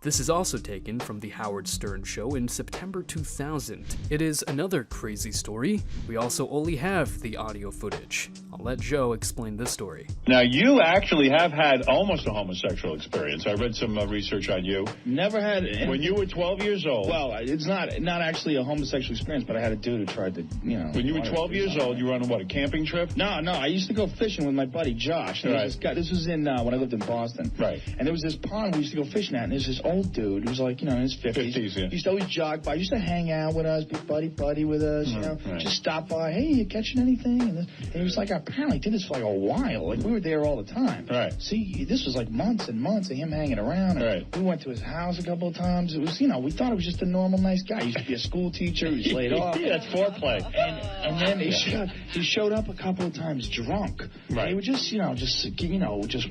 This is also taken from The Howard Stern Show in September 2000. It is another crazy story. We also only have the audio footage. I'll let Joe explain this story. Now, you actually have had almost a homosexual experience. I read some research on you. Never had it. When you were 12 years old. Well, it's not actually a homosexual experience, but I had a dude who tried to, When you were 12 years old, you were on a camping trip? No, I used to go fishing with my buddy Josh. Right. This was in when I lived in Boston. Right. And there was this pond we used to go fishing at, and there's this old dude who was like, in his 50s. Yeah. He used to always jog by. He used to hang out with us, be buddy with us, Right. Just stop by. Hey, you catching anything? And he was like, apparently did this for like a while. Like, we were there all the time. Right. See, this was like months and months of him hanging around. And right. We went to his house a couple of times. It was, we thought it was just a normal, nice guy. He used to be a school teacher. He was laid off. Yeah, that's foreplay. And then he showed up a couple of times drunk. Right. And he would just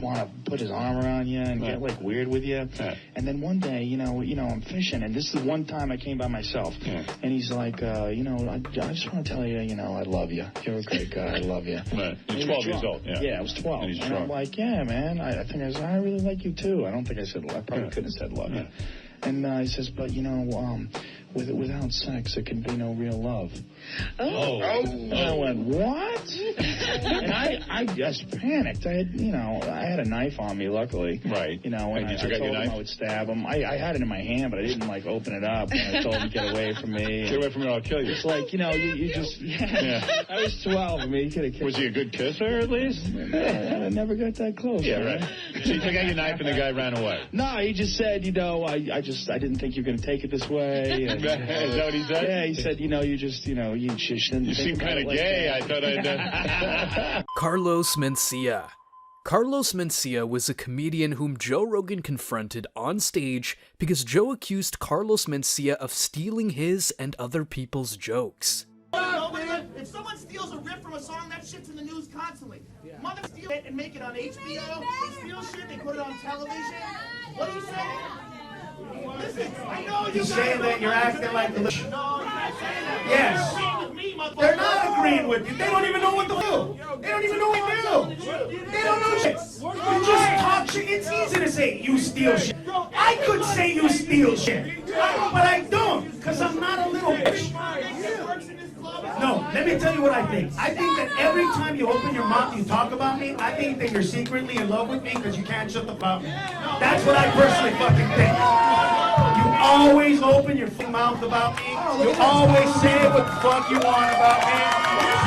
want to put his arm around you and get like weird with you. Right. And then one day, I'm fishing, and this is the one time I came by myself. Yeah. And he's like, I just want to tell you, I love you. You're a great guy. I love you. Right. You're 12 years old. Yeah, I was 12. And he's I'm drunk. like, yeah, man. I think I really like you too. I don't think I said. I probably couldn't have said love you. And he says, but without sex, there can be no real love. Oh. And I went, what? And I just panicked. I had a knife on me, luckily. Right. And you I took out told your him knife? I would stab him. I had it in my hand, but I didn't, open it up. And I told him, get away from me. Get away from me, I'll kill you. It's like, you just... Yeah. I was 12. I mean, you could have killed Was he a good kisser, at least? I never got that close. Yeah, man. right. So you took out your knife and the guy ran away? No, he just said, I didn't think you were going to take it this way. And, Is that what he said? Yeah, he said, you shouldn't. You seem kind of gay. I thought I'd... Carlos Mencia. Carlos Mencia was a comedian whom Joe Rogan confronted on stage because Joe accused Carlos Mencia of stealing his and other people's jokes. If someone steals a riff from a song, that shit's in the news constantly. Mother steal it and make it on HBO. They steal shit, they put it on television. What are you saying? Listen, I know you saying that you're acting like the... No, you're not saying that. Yes. They're not agreeing with you. They don't even know what to do. They don't even know what to do. They don't know shit. You just talk shit. It's easy to say you steal shit. I could say you steal shit, but I don't, because I'm not a little bitch. No, let me tell you what I think. I think that every time you open your mouth and you talk about me, I think that you're secretly in love with me because you can't shut the fuck up. That's what I personally fucking think. You always open your mouth about me. You always say what the fuck you want about me.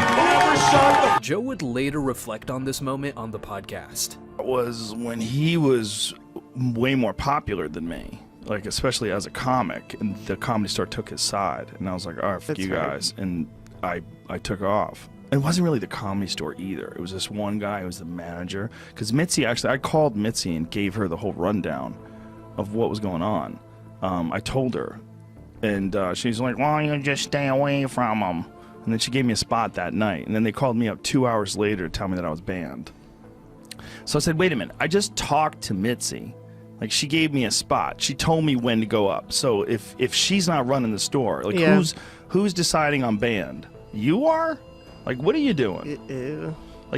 You never shut the... Joe would later reflect on this moment on the podcast. It was when he was way more popular than me. Especially as a comic, and the Comedy Store took his side, and I was like, all right, fuck you guys, and I took off. It wasn't really the Comedy Store either. It was this one guy who was the manager, because Mitzi, actually, I called Mitzi and gave her the whole rundown of what was going on. I told her, and she's like, why don't you just stay away from him? And then she gave me a spot that night, and then they called me up 2 hours later to tell me that I was banned. So I said, wait a minute, I just talked to Mitzi. She gave me a spot. She told me when to go up. So if she's not running the store, who's deciding I'm banned? You are? What are you doing? Do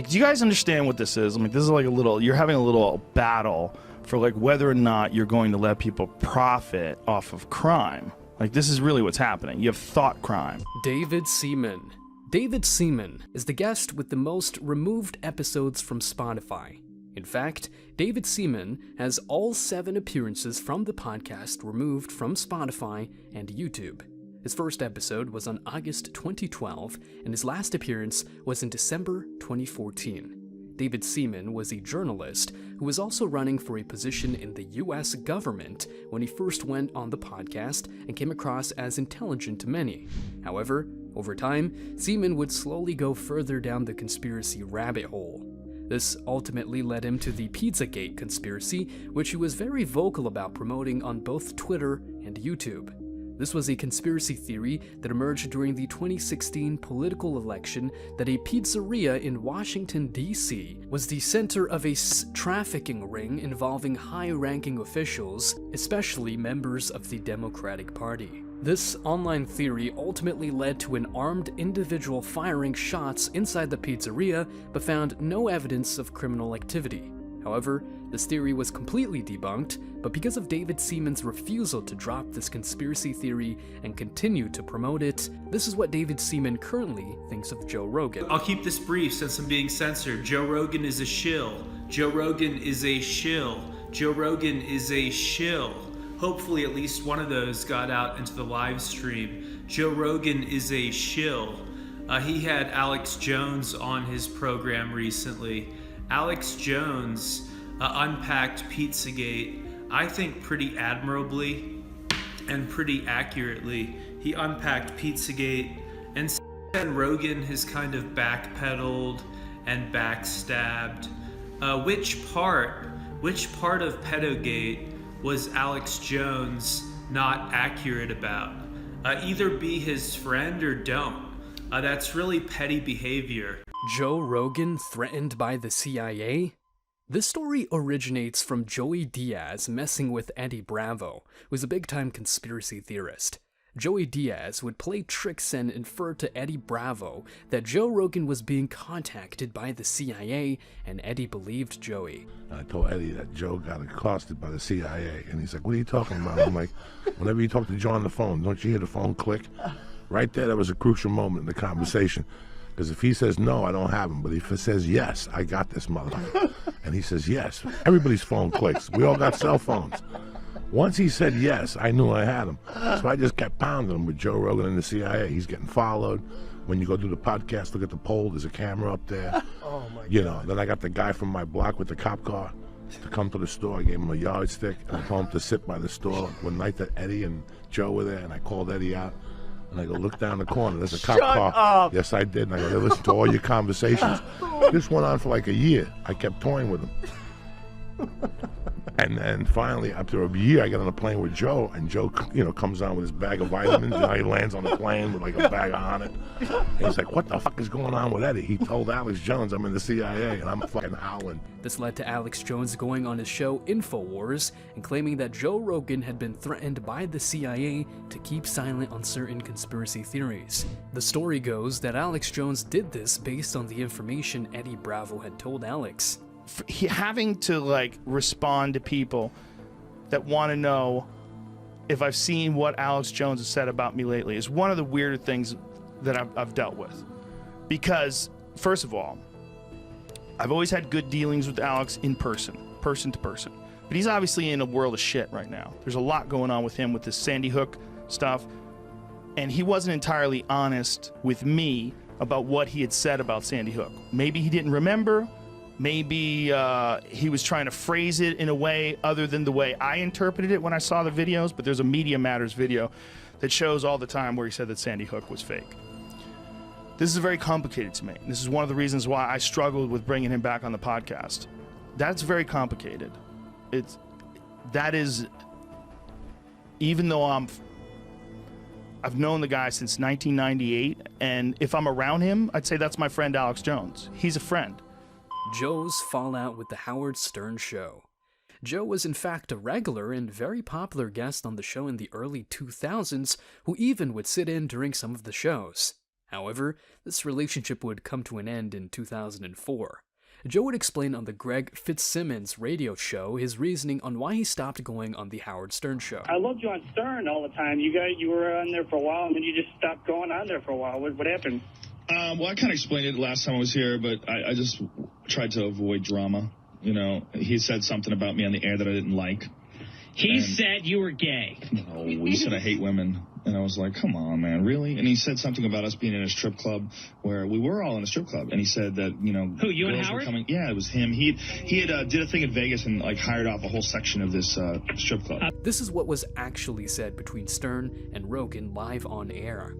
you guys understand what this is? This is you're having a little battle for whether or not you're going to let people profit off of crime. This is really what's happening. You have thought crime. David Seaman. David Seaman is the guest with the most removed episodes from Spotify. In fact, David Seaman has all 7 appearances from the podcast removed from Spotify and YouTube. His first episode was on August 2012, and his last appearance was in December 2014. David Seaman was a journalist who was also running for a position in the US government when he first went on the podcast and came across as intelligent to many. However, over time, Seaman would slowly go further down the conspiracy rabbit hole. This ultimately led him to the Pizzagate conspiracy, which he was very vocal about promoting on both Twitter and YouTube. This was a conspiracy theory that emerged during the 2016 political election that a pizzeria in Washington, D.C. was the center of a trafficking ring involving high-ranking officials, especially members of the Democratic Party. This online theory ultimately led to an armed individual firing shots inside the pizzeria, but found no evidence of criminal activity. However, this theory was completely debunked, but because of David Seaman's refusal to drop this conspiracy theory and continue to promote it, this is what David Seaman currently thinks of Joe Rogan. I'll keep this brief since I'm being censored. Joe Rogan is a shill. Joe Rogan is a shill. Joe Rogan is a shill. Hopefully at least one of those got out into the live stream. Joe Rogan is a shill. He had Alex Jones on his program recently. Alex Jones unpacked Pizzagate, I think pretty admirably and pretty accurately. He unpacked Pizzagate, and Rogan has kind of backpedaled and backstabbed. Which part of Pedogate was Alex Jones not accurate about? Either be his friend or don't. That's really petty behavior. Joe Rogan threatened by the CIA? This story originates from Joey Diaz messing with Eddie Bravo, who's a big-time conspiracy theorist. Joey Diaz would play tricks and infer to Eddie Bravo that Joe Rogan was being contacted by the CIA, and Eddie believed Joey. I told Eddie that Joe got accosted by the CIA, and he's like, what are you talking about? I'm like, whenever you talk to Joe on the phone, don't you hear the phone click? Right there, that was a crucial moment in the conversation. Because if he says no, I don't have him. But if he says yes, I got this motherfucker. And he says yes. Everybody's phone clicks. We all got cell phones. Once he said yes, I knew I had him. So I just kept pounding him with Joe Rogan and the CIA. He's getting followed. When you go do the podcast, look at the pole, there's a camera up there. Oh my God. You know, then I got the guy from my block with the cop car to come to the store. I gave him a yardstick and I told him to sit by the store. One night that Eddie and Joe were there, and I called Eddie out. And I go, look down the corner, there's a cop car. Up. Yes, I did. And I go, hey, listen to all your conversations. This went on for like a year. I kept toying with him. And then finally, after a year, I got on a plane with Joe, and Joe, you know, comes on with his bag of vitamins. You know, he lands on the plane with like a bag on it. And he's like, what the fuck is going on with Eddie? He told Alex Jones I'm in the CIA, and I'm fucking howling. This led to Alex Jones going on his show InfoWars and claiming that Joe Rogan had been threatened by the CIA to keep silent on certain conspiracy theories. The story goes that Alex Jones did this based on the information Eddie Bravo had told Alex. Having to like respond to people that want to know if I've seen what Alex Jones has said about me lately is one of the weirder things that I've dealt with. Because, first of all, I've always had good dealings with Alex in person to person. But he's obviously in a world of shit right now. There's a lot going on with him with this Sandy Hook stuff. And he wasn't entirely honest with me about what he had said about Sandy Hook. Maybe he didn't remember. Maybe he was trying to phrase it in a way other than the way I interpreted it when I saw the videos, but there's a Media Matters video that shows all the time where he said that Sandy Hook was fake. This is very complicated to me. This is one of the reasons why I struggled with bringing him back on the podcast. That's very complicated. Even though I've known the guy since 1998, and if I'm around him, I'd say that's my friend Alex Jones. He's a friend. Joe's fallout with the Howard Stern Show. Joe was in fact a regular and very popular guest on the show in the early 2000s, who even would sit in during some of the shows. However, this relationship would come to an end in 2004. Joe would explain on the Greg Fitzsimmons radio show his reasoning on why he stopped going on the Howard Stern Show. I loved you on Stern all the time. You were on there for a while, and then you just stopped going on there for a while. What happened? Well, I kind of explained it last time I was here, but I just tried to avoid drama. You know, he said something about me on the air that I didn't like. He said you were gay. No, he said I hate women. And I was like, come on, man, really? And he said something about us being in a strip club where we were all in a strip club. And he said that, you know, who, you and girls Howard? were coming. Yeah, it was him. He had did a thing in Vegas and like hired off a whole section of this strip club. This is what was actually said between Stern and Rogan live on air.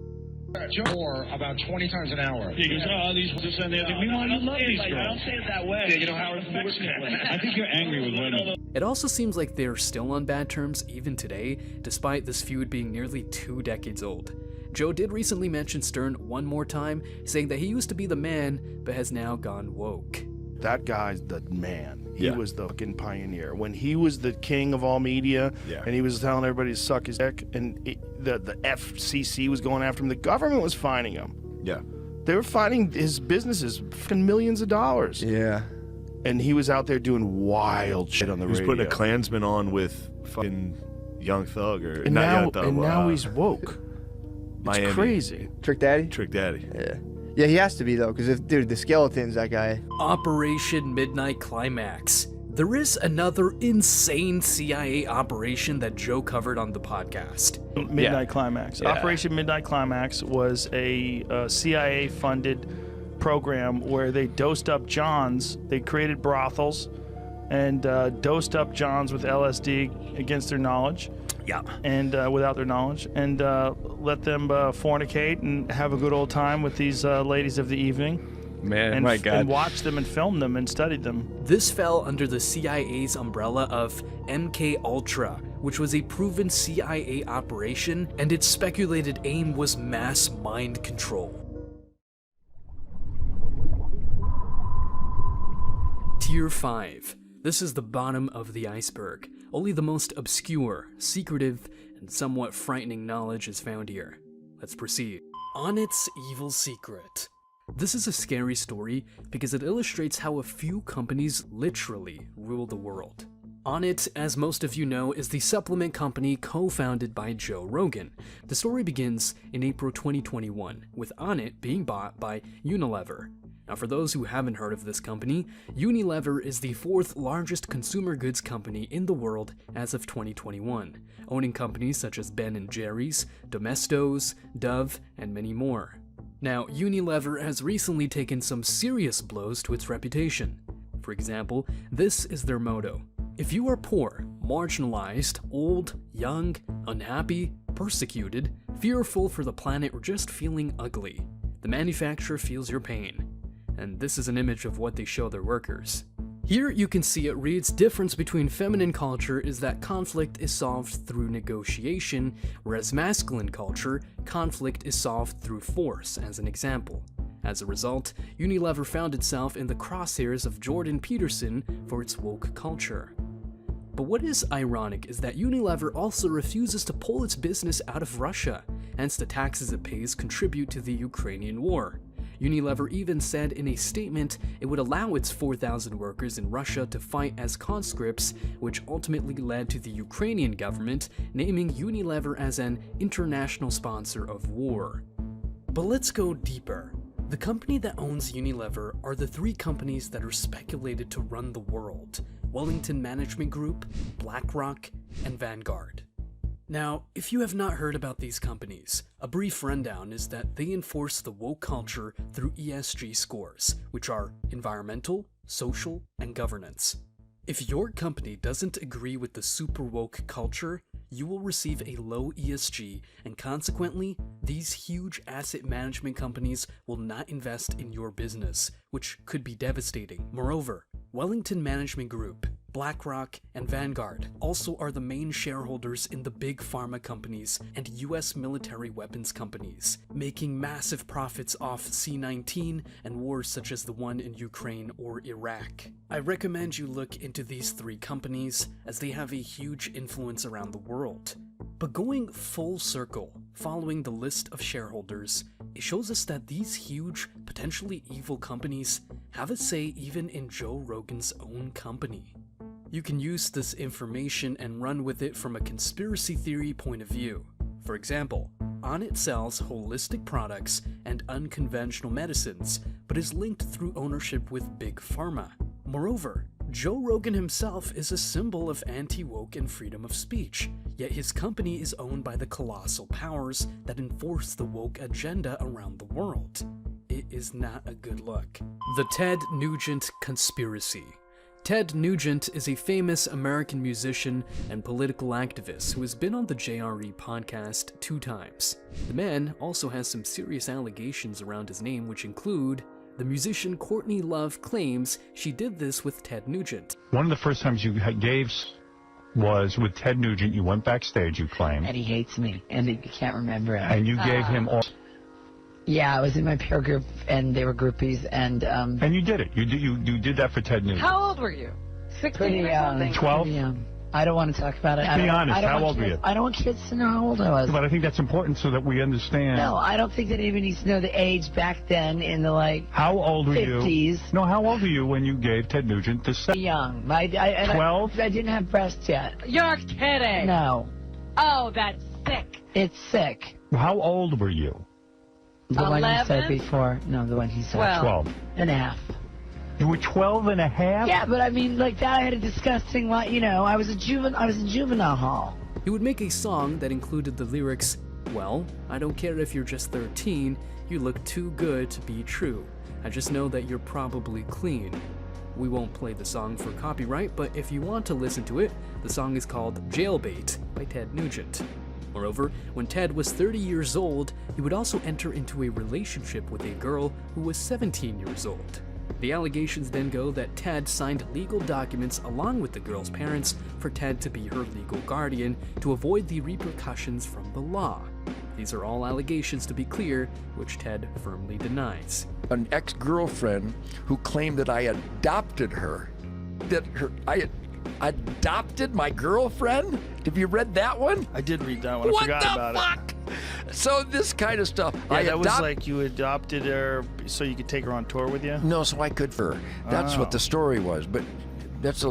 More about 20 times an hour. He goes, oh, these this and that. Meanwhile, you love these girls. I don't say it that way. Yeah, you know, Howard's affectionately. I think you're angry with women. It also seems like they're still on bad terms even today, despite this feud being nearly 2 decades old. Joe did recently mention Stern one more time, saying that he used to be the man, but has now gone woke. That guy's the man. He was the fucking pioneer. When he was the king of all media, and he was telling everybody to suck his dick, and the FCC was going after him, the government was fining him. Yeah. They were fining his businesses fucking millions of dollars. Yeah. And he was out there doing wild shit on the radio. He was putting a Klansman on with fucking Young Thug or and not now, Young Thug. And now he's woke. Miami. It's crazy. Trick Daddy? Trick Daddy. Yeah. Yeah, he has to be, though, because dude, the skeletons, that guy. Operation Midnight Climax. There is another insane CIA operation that Joe covered on the podcast. Midnight Climax. Yeah. Operation Midnight Climax was a CIA-funded program where they dosed up Johns. They created brothels and dosed up Johns with LSD against their knowledge. Yeah. And without their knowledge. And let them fornicate and have a good old time with these ladies of the evening. Man, and, my God. and watched them and filmed them and studied them. This fell under the CIA's umbrella of MK Ultra, which was a proven CIA operation, and its speculated aim was mass mind control. Tier 5. This is the bottom of the iceberg. Only the most obscure, secretive, and somewhat frightening knowledge is found here. Let's proceed. Onnit's Evil Secret. This is a scary story because it illustrates how a few companies literally rule the world. Onnit, as most of you know, is the supplement company co-founded by Joe Rogan. The story begins in April 2021, with Onnit being bought by Unilever. Now, for those who haven't heard of this company, Unilever is the 4th largest consumer goods company in the world as of 2021, owning companies such as Ben & Jerry's, Domestos, Dove, and many more. Now, Unilever has recently taken some serious blows to its reputation. For example, this is their motto: if you are poor, marginalized, old, young, unhappy, persecuted, fearful for the planet, or just feeling ugly, the manufacturer feels your pain. And this is an image of what they show their workers. Here you can see it reads, difference between feminine culture is that conflict is solved through negotiation, whereas masculine culture, conflict is solved through force, as an example. As a result, Unilever found itself in the crosshairs of Jordan Peterson for its woke culture. But what is ironic is that Unilever also refuses to pull its business out of Russia, hence the taxes it pays contribute to the Ukrainian war. Unilever even said in a statement it would allow its 4,000 workers in Russia to fight as conscripts, which ultimately led to the Ukrainian government naming Unilever as an international sponsor of war. But let's go deeper. The company that owns Unilever are the 3 companies that are speculated to run the world: Wellington Management Group, BlackRock, and Vanguard. Now, if you have not heard about these companies, a brief rundown is that they enforce the woke culture through ESG scores, which are environmental, social, and governance. If your company doesn't agree with the super woke culture, you will receive a low ESG, and consequently, these huge asset management companies will not invest in your business, which could be devastating. Moreover, Wellington Management Group, BlackRock, and Vanguard also are the main shareholders in the big pharma companies and US military weapons companies, making massive profits off C-19 and wars such as the one in Ukraine or Iraq. I recommend you look into these 3 companies as they have a huge influence around the world. But going full circle, following the list of shareholders, it shows us that these huge, potentially evil companies have a say even in Joe Rogan's own company. You can use this information and run with it from a conspiracy theory point of view. For example, Onnit sells holistic products and unconventional medicines, but is linked through ownership with Big Pharma. Moreover, Joe Rogan himself is a symbol of anti-woke and freedom of speech, yet his company is owned by the colossal powers that enforce the woke agenda around the world. It is not a good look. The Ted Nugent Conspiracy. Ted Nugent is a famous American musician and political activist who has been on the JRE podcast 2 times. The man also has some serious allegations around his name, which include: the musician Courtney Love claims she did this with Ted Nugent. One of the first times you gave was with Ted Nugent. You went backstage, you claim. And he hates me, and he can't remember it. And you gave him all... Yeah, I was in my peer group, and they were groupies, and... And you did it. You did that for Ted Nugent. How old were you? 16 or something? 12? Yeah. I don't want to talk about it. Be honest, how old were you? I don't want kids to know how old I was. But I think that's important so that we understand. No, I don't think that anybody needs to know the age back then in the, how old were 50s. You? No, how old were you when you gave Ted Nugent the set? Young. 12? I didn't have breasts yet. You're kidding. No. Oh, that's sick. It's sick. How old were you? The 11? one he said before. No, the one he said. 12 and a half. You were 12 and a half? Yeah, but I mean, like that, I had a disgusting, I was in juvenile hall. He would make a song that included the lyrics, "Well, I don't care if you're just 13, you look too good to be true. I just know that you're probably clean." We won't play the song for copyright, but if you want to listen to it, the song is called Jailbait by Ted Nugent. Moreover, when Ted was 30 years old, he would also enter into a relationship with a girl who was 17 years old. The allegations then go that Ted signed legal documents along with the girl's parents for Ted to be her legal guardian to avoid the repercussions from the law. These are all allegations, to be clear, which Ted firmly denies. An ex-girlfriend who claimed that I adopted her. I adopted my girlfriend? Have you read that one? I did read that one. I forgot about it. What the fuck? So this kind of stuff. Yeah, that was like you adopted her so you could take her on tour with you? No, so I could for her. That's what the story was. But that's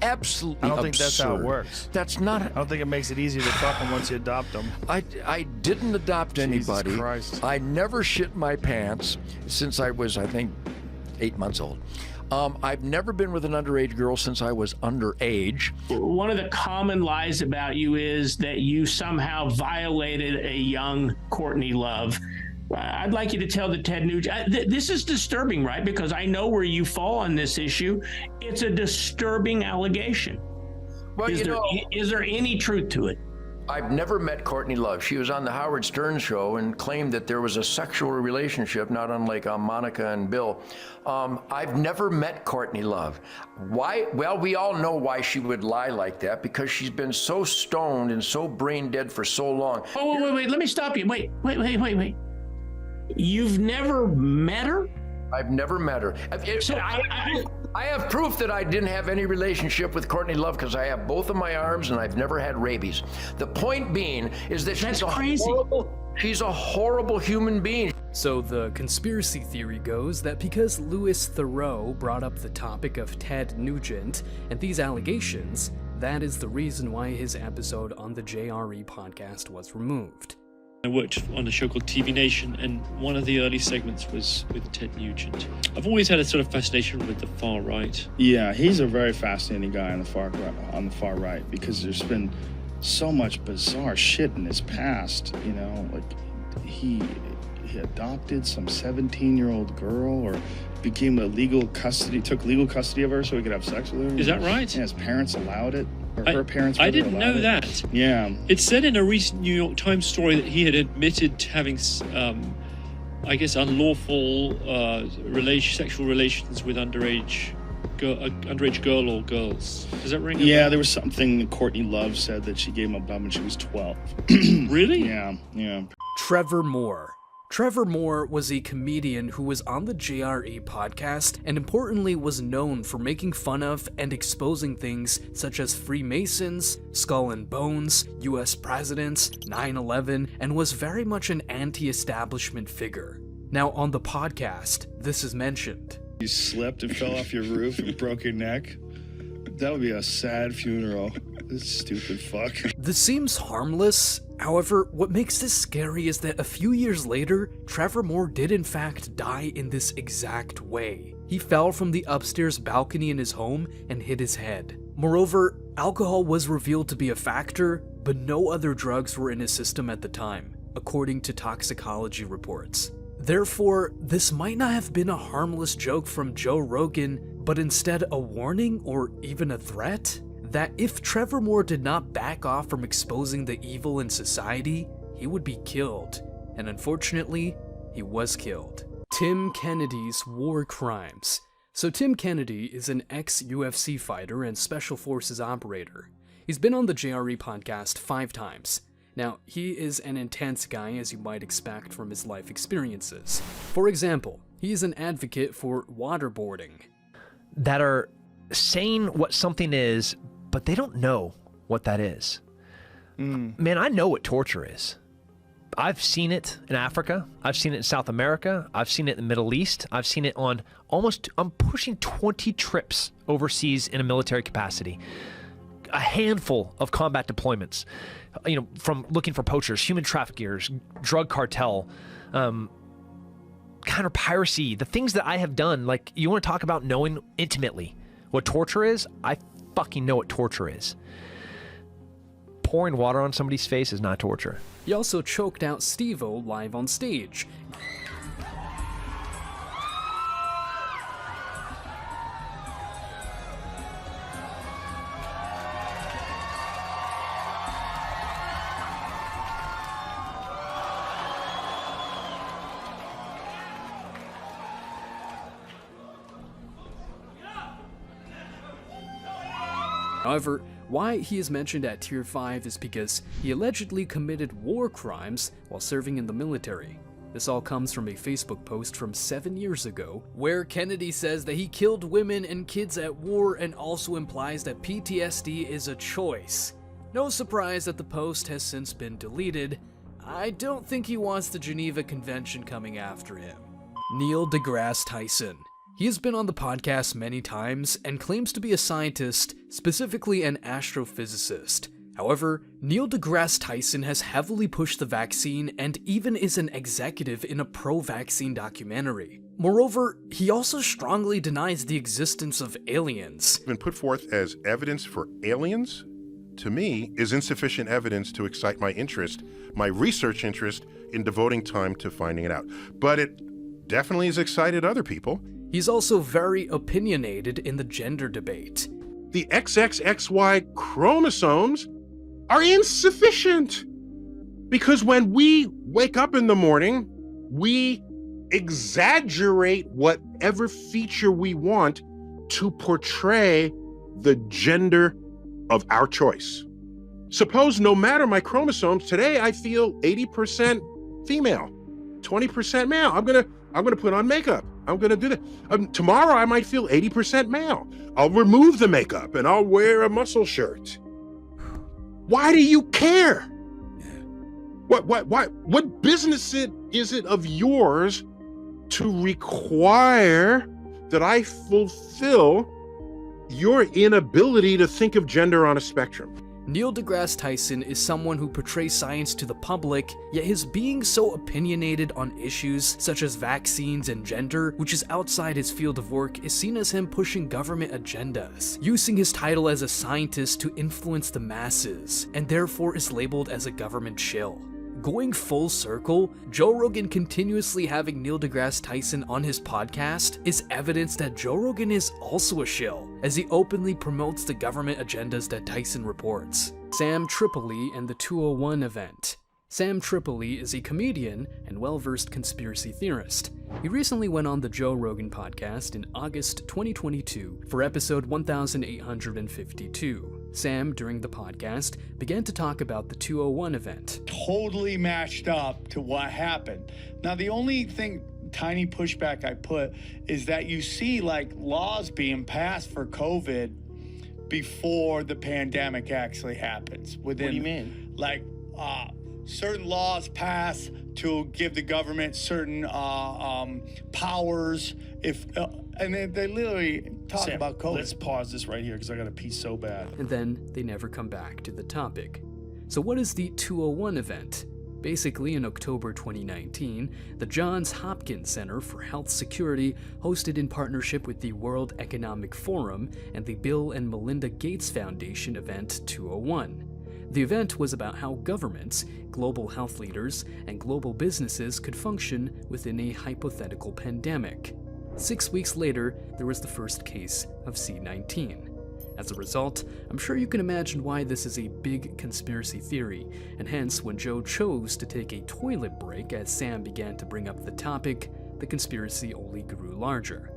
absolutely I don't think that's how it absurd. works. That's not. I don't think it makes it easier to fuck them once you adopt them. I didn't adopt anybody. Christ. I never shit my pants since I was, I think, 8 months old. I've never been with an underage girl since I was underage. One of the common lies about you is that you somehow violated a young Courtney Love. I'd like you to tell the Ted Nugent. This is disturbing, right? Because I know where you fall on this issue. It's a disturbing allegation. Well, Is there any truth to it? I've never met Courtney Love. She was on the Howard Stern show and claimed that there was a sexual relationship, not unlike Monica and Bill. I've never met Courtney Love. Why? Well, we all know why she would lie like that, because she's been so stoned and so brain dead for so long. Oh, wait, let me stop you. Wait. You've never met her? I've never met her. I have proof that I didn't have any relationship with Courtney Love because I have both of my arms and I've never had rabies. The point being is that she's a horrible human being. So the conspiracy theory goes that because Louis Theroux brought up the topic of Ted Nugent and these allegations, that is the reason why his episode on the JRE podcast was removed. I worked on a show called TV Nation, and one of the early segments was with Ted Nugent. I've always had a sort of fascination with the far right. Yeah, he's a very fascinating guy on the far right because there's been so much bizarre shit in his past. You know, like he adopted some 17-year-old girl, or took legal custody of her so he could have sex with her. Is that right? Yeah, his parents allowed it. Her parents. I didn't know that. Yeah. It said in a recent New York Times story that he had admitted to having, I guess, unlawful sexual relations with underage girl or girls. Does that ring a bell? Yeah, there was something Courtney Love said that she gave him a bum when she was 12. Really? Yeah. Trevor Moore. Trevor Moore was a comedian who was on the JRE podcast and importantly was known for making fun of and exposing things such as Freemasons, Skull and Bones, US presidents, 9/11, and was very much an anti-establishment figure. Now on the podcast, this is mentioned. You slipped and fell off your roof and broke your neck? That would be a sad funeral. This stupid fuck. This seems harmless. However, what makes this scary is that a few years later, Trevor Moore did in fact die in this exact way. He fell from the upstairs balcony in his home and hit his head. Moreover, alcohol was revealed to be a factor, but no other drugs were in his system at the time, according to toxicology reports. Therefore, this might not have been a harmless joke from Joe Rogan, but instead a warning or even a threat? That if Trevor Moore did not back off from exposing the evil in society, he would be killed. And unfortunately, he was killed. Tim Kennedy's war crimes. So Tim Kennedy is an ex-UFC fighter and special forces operator. He's been on the JRE podcast 5 times. Now, he is an intense guy as you might expect from his life experiences. For example, he is an advocate for waterboarding. That are saying what something is, but they don't know what that is. Man, I know what torture is. I've seen it in Africa. I've seen it in South America. I've seen it in the Middle East. I've seen it on I'm pushing 20 trips overseas in a military capacity. A handful of combat deployments, from looking for poachers, human traffickers, drug cartel, counter piracy, the things that I have done. Like, you want to talk about knowing intimately what torture is? I fucking know what torture is. Pouring water on somebody's face is not torture. He also choked out Steve-O live on stage. However, why he is mentioned at Tier 5 is because he allegedly committed war crimes while serving in the military. This all comes from a Facebook post from 7 years ago, where Kennedy says that he killed women and kids at war and also implies that PTSD is a choice. No surprise that the post has since been deleted. I don't think he wants the Geneva Convention coming after him. Neil deGrasse Tyson. He has been on the podcast many times and claims to be a scientist, specifically an astrophysicist. However, Neil deGrasse Tyson has heavily pushed the vaccine and even is an executive in a pro-vaccine documentary. Moreover, he also strongly denies the existence of aliens. Been put forth as evidence for aliens, to me, is insufficient evidence to excite my interest, my research interest in devoting time to finding it out. But it definitely has excited other people. He's also very opinionated in the gender debate. The XXXY chromosomes are insufficient because when we wake up in the morning, we exaggerate whatever feature we want to portray the gender of our choice. Suppose no matter my chromosomes, today I feel 80% female, 20% male. I'm gonna put on makeup. I'm gonna do that. Tomorrow I might feel 80% male. I'll remove the makeup and I'll wear a muscle shirt. Why do you care? What business is it of yours to require that I fulfill your inability to think of gender on a spectrum? Neil deGrasse Tyson is someone who portrays science to the public, yet his being so opinionated on issues such as vaccines and gender, which is outside his field of work, is seen as him pushing government agendas, using his title as a scientist to influence the masses, and therefore is labeled as a government shill. Going full circle, Joe Rogan continuously having Neil deGrasse Tyson on his podcast is evidence that Joe Rogan is also a shill, as he openly promotes the government agendas that Tyson reports. Sam Tripoli and the 201 event. Sam Tripoli is a comedian and well-versed conspiracy theorist. He recently went on the Joe Rogan podcast in August 2022 for episode 1852. Sam, during the podcast, began to talk about the 201 event. Totally matched up to what happened. Now, the only tiny pushback I put is that you see like laws being passed for COVID before the pandemic actually happens. What do you mean? Like, certain laws pass to give the government certain powers and they literally talk Sam, about COVID. Let's pause this right here because I got to pee so bad. And then they never come back to the topic. So what is the 201 event? Basically, in October 2019, the Johns Hopkins Center for Health Security hosted in partnership with the World Economic Forum and the Bill and Melinda Gates Foundation event 201. The event was about how governments, global health leaders, and global businesses could function within a hypothetical pandemic. 6 weeks later, there was the first case of C-19. As a result, I'm sure you can imagine why this is a big conspiracy theory, and hence when Joe chose to take a toilet break as Sam began to bring up the topic, the conspiracy only grew larger.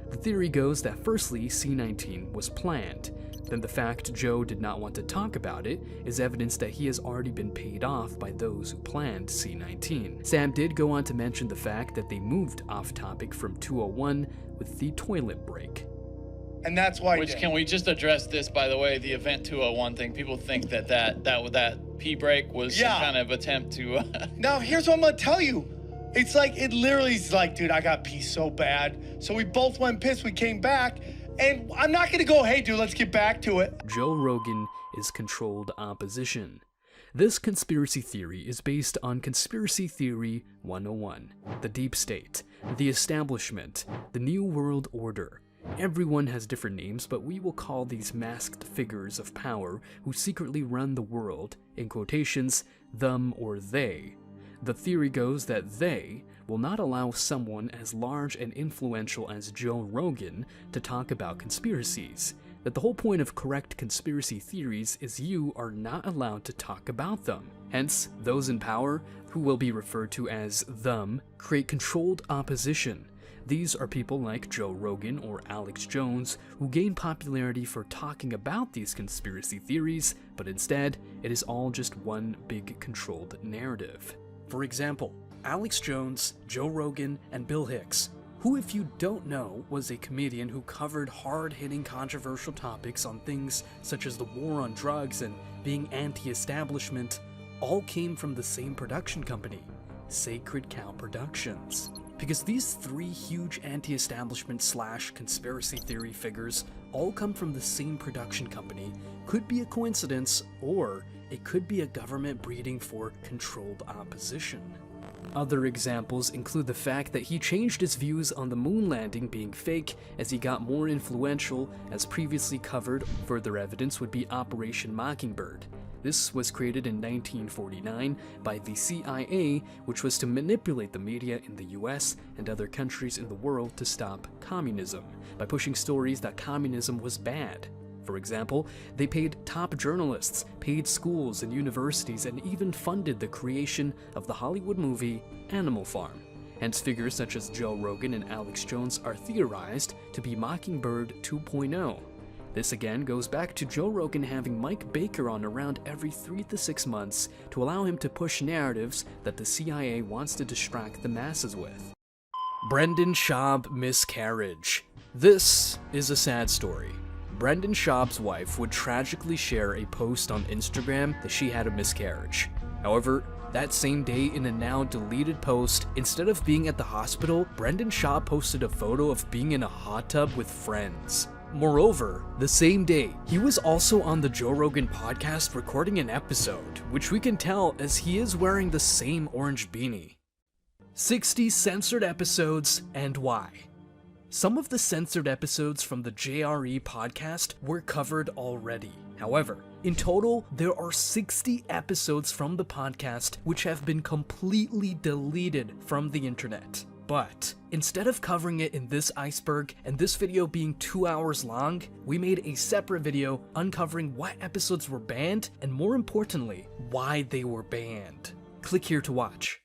The theory goes that firstly, C-19 was planned. Then the fact Joe did not want to talk about it is evidence that he has already been paid off by those who planned C-19. Sam did go on to mention the fact that they moved off topic from 201 with the toilet break. And that's why. Can we just address this, by the way, the event 201 thing? People think that pee break was some kind of attempt to. Now, here's what I'm gonna tell you. It's like, it literally is like, dude, I got pee so bad. So we both went pissed. We came back. And I'm not gonna go, hey, dude, let's get back to it. Joe Rogan is controlled opposition. This conspiracy theory is based on Conspiracy Theory 101, the deep state, the establishment, the New World Order. Everyone has different names, but we will call these masked figures of power who secretly run the world, in quotations, them or they. The theory goes that they will not allow someone as large and influential as Joe Rogan to talk about conspiracies. That the whole point of correct conspiracy theories is you are not allowed to talk about them. Hence, those in power, who will be referred to as them, create controlled opposition. These are people like Joe Rogan or Alex Jones who gain popularity for talking about these conspiracy theories, but instead, it is all just one big controlled narrative. For example, Alex Jones, Joe Rogan, and Bill Hicks, who, if you don't know, was a comedian who covered hard-hitting controversial topics on things such as the war on drugs and being anti-establishment, all came from the same production company, Sacred Cow Productions. because these three huge anti-establishment / conspiracy theory figures all come from the same production company could be a coincidence, or it could be a government breeding for controlled opposition. Other examples include the fact that he changed his views on the moon landing being fake as he got more influential, as previously covered. Further evidence would be Operation Mockingbird. This was created in 1949 by the CIA, which was to manipulate the media in the US and other countries in the world to stop communism, by pushing stories that communism was bad. For example, they paid top journalists, paid schools and universities, and even funded the creation of the Hollywood movie Animal Farm. Hence, figures such as Joe Rogan and Alex Jones are theorized to be Mockingbird 2.0. This again goes back to Joe Rogan having Mike Baker on around every 3 to 6 months to allow him to push narratives that the CIA wants to distract the masses with. Brendan Schaub miscarriage. This is a sad story. Brendan Schaub's wife would tragically share a post on Instagram that she had a miscarriage. However, that same day, in a now deleted post, instead of being at the hospital, Brendan Schaub posted a photo of being in a hot tub with friends. Moreover, the same day, he was also on the Joe Rogan podcast recording an episode, which we can tell as he is wearing the same orange beanie. 60 censored episodes and why. Some of the censored episodes from the JRE podcast were covered already. However, in total, there are 60 episodes from the podcast which have been completely deleted from the internet. But instead of covering it in this Iceberg and this video being 2 hours long, we made a separate video uncovering what episodes were banned and, more importantly, why they were banned. Click here to watch.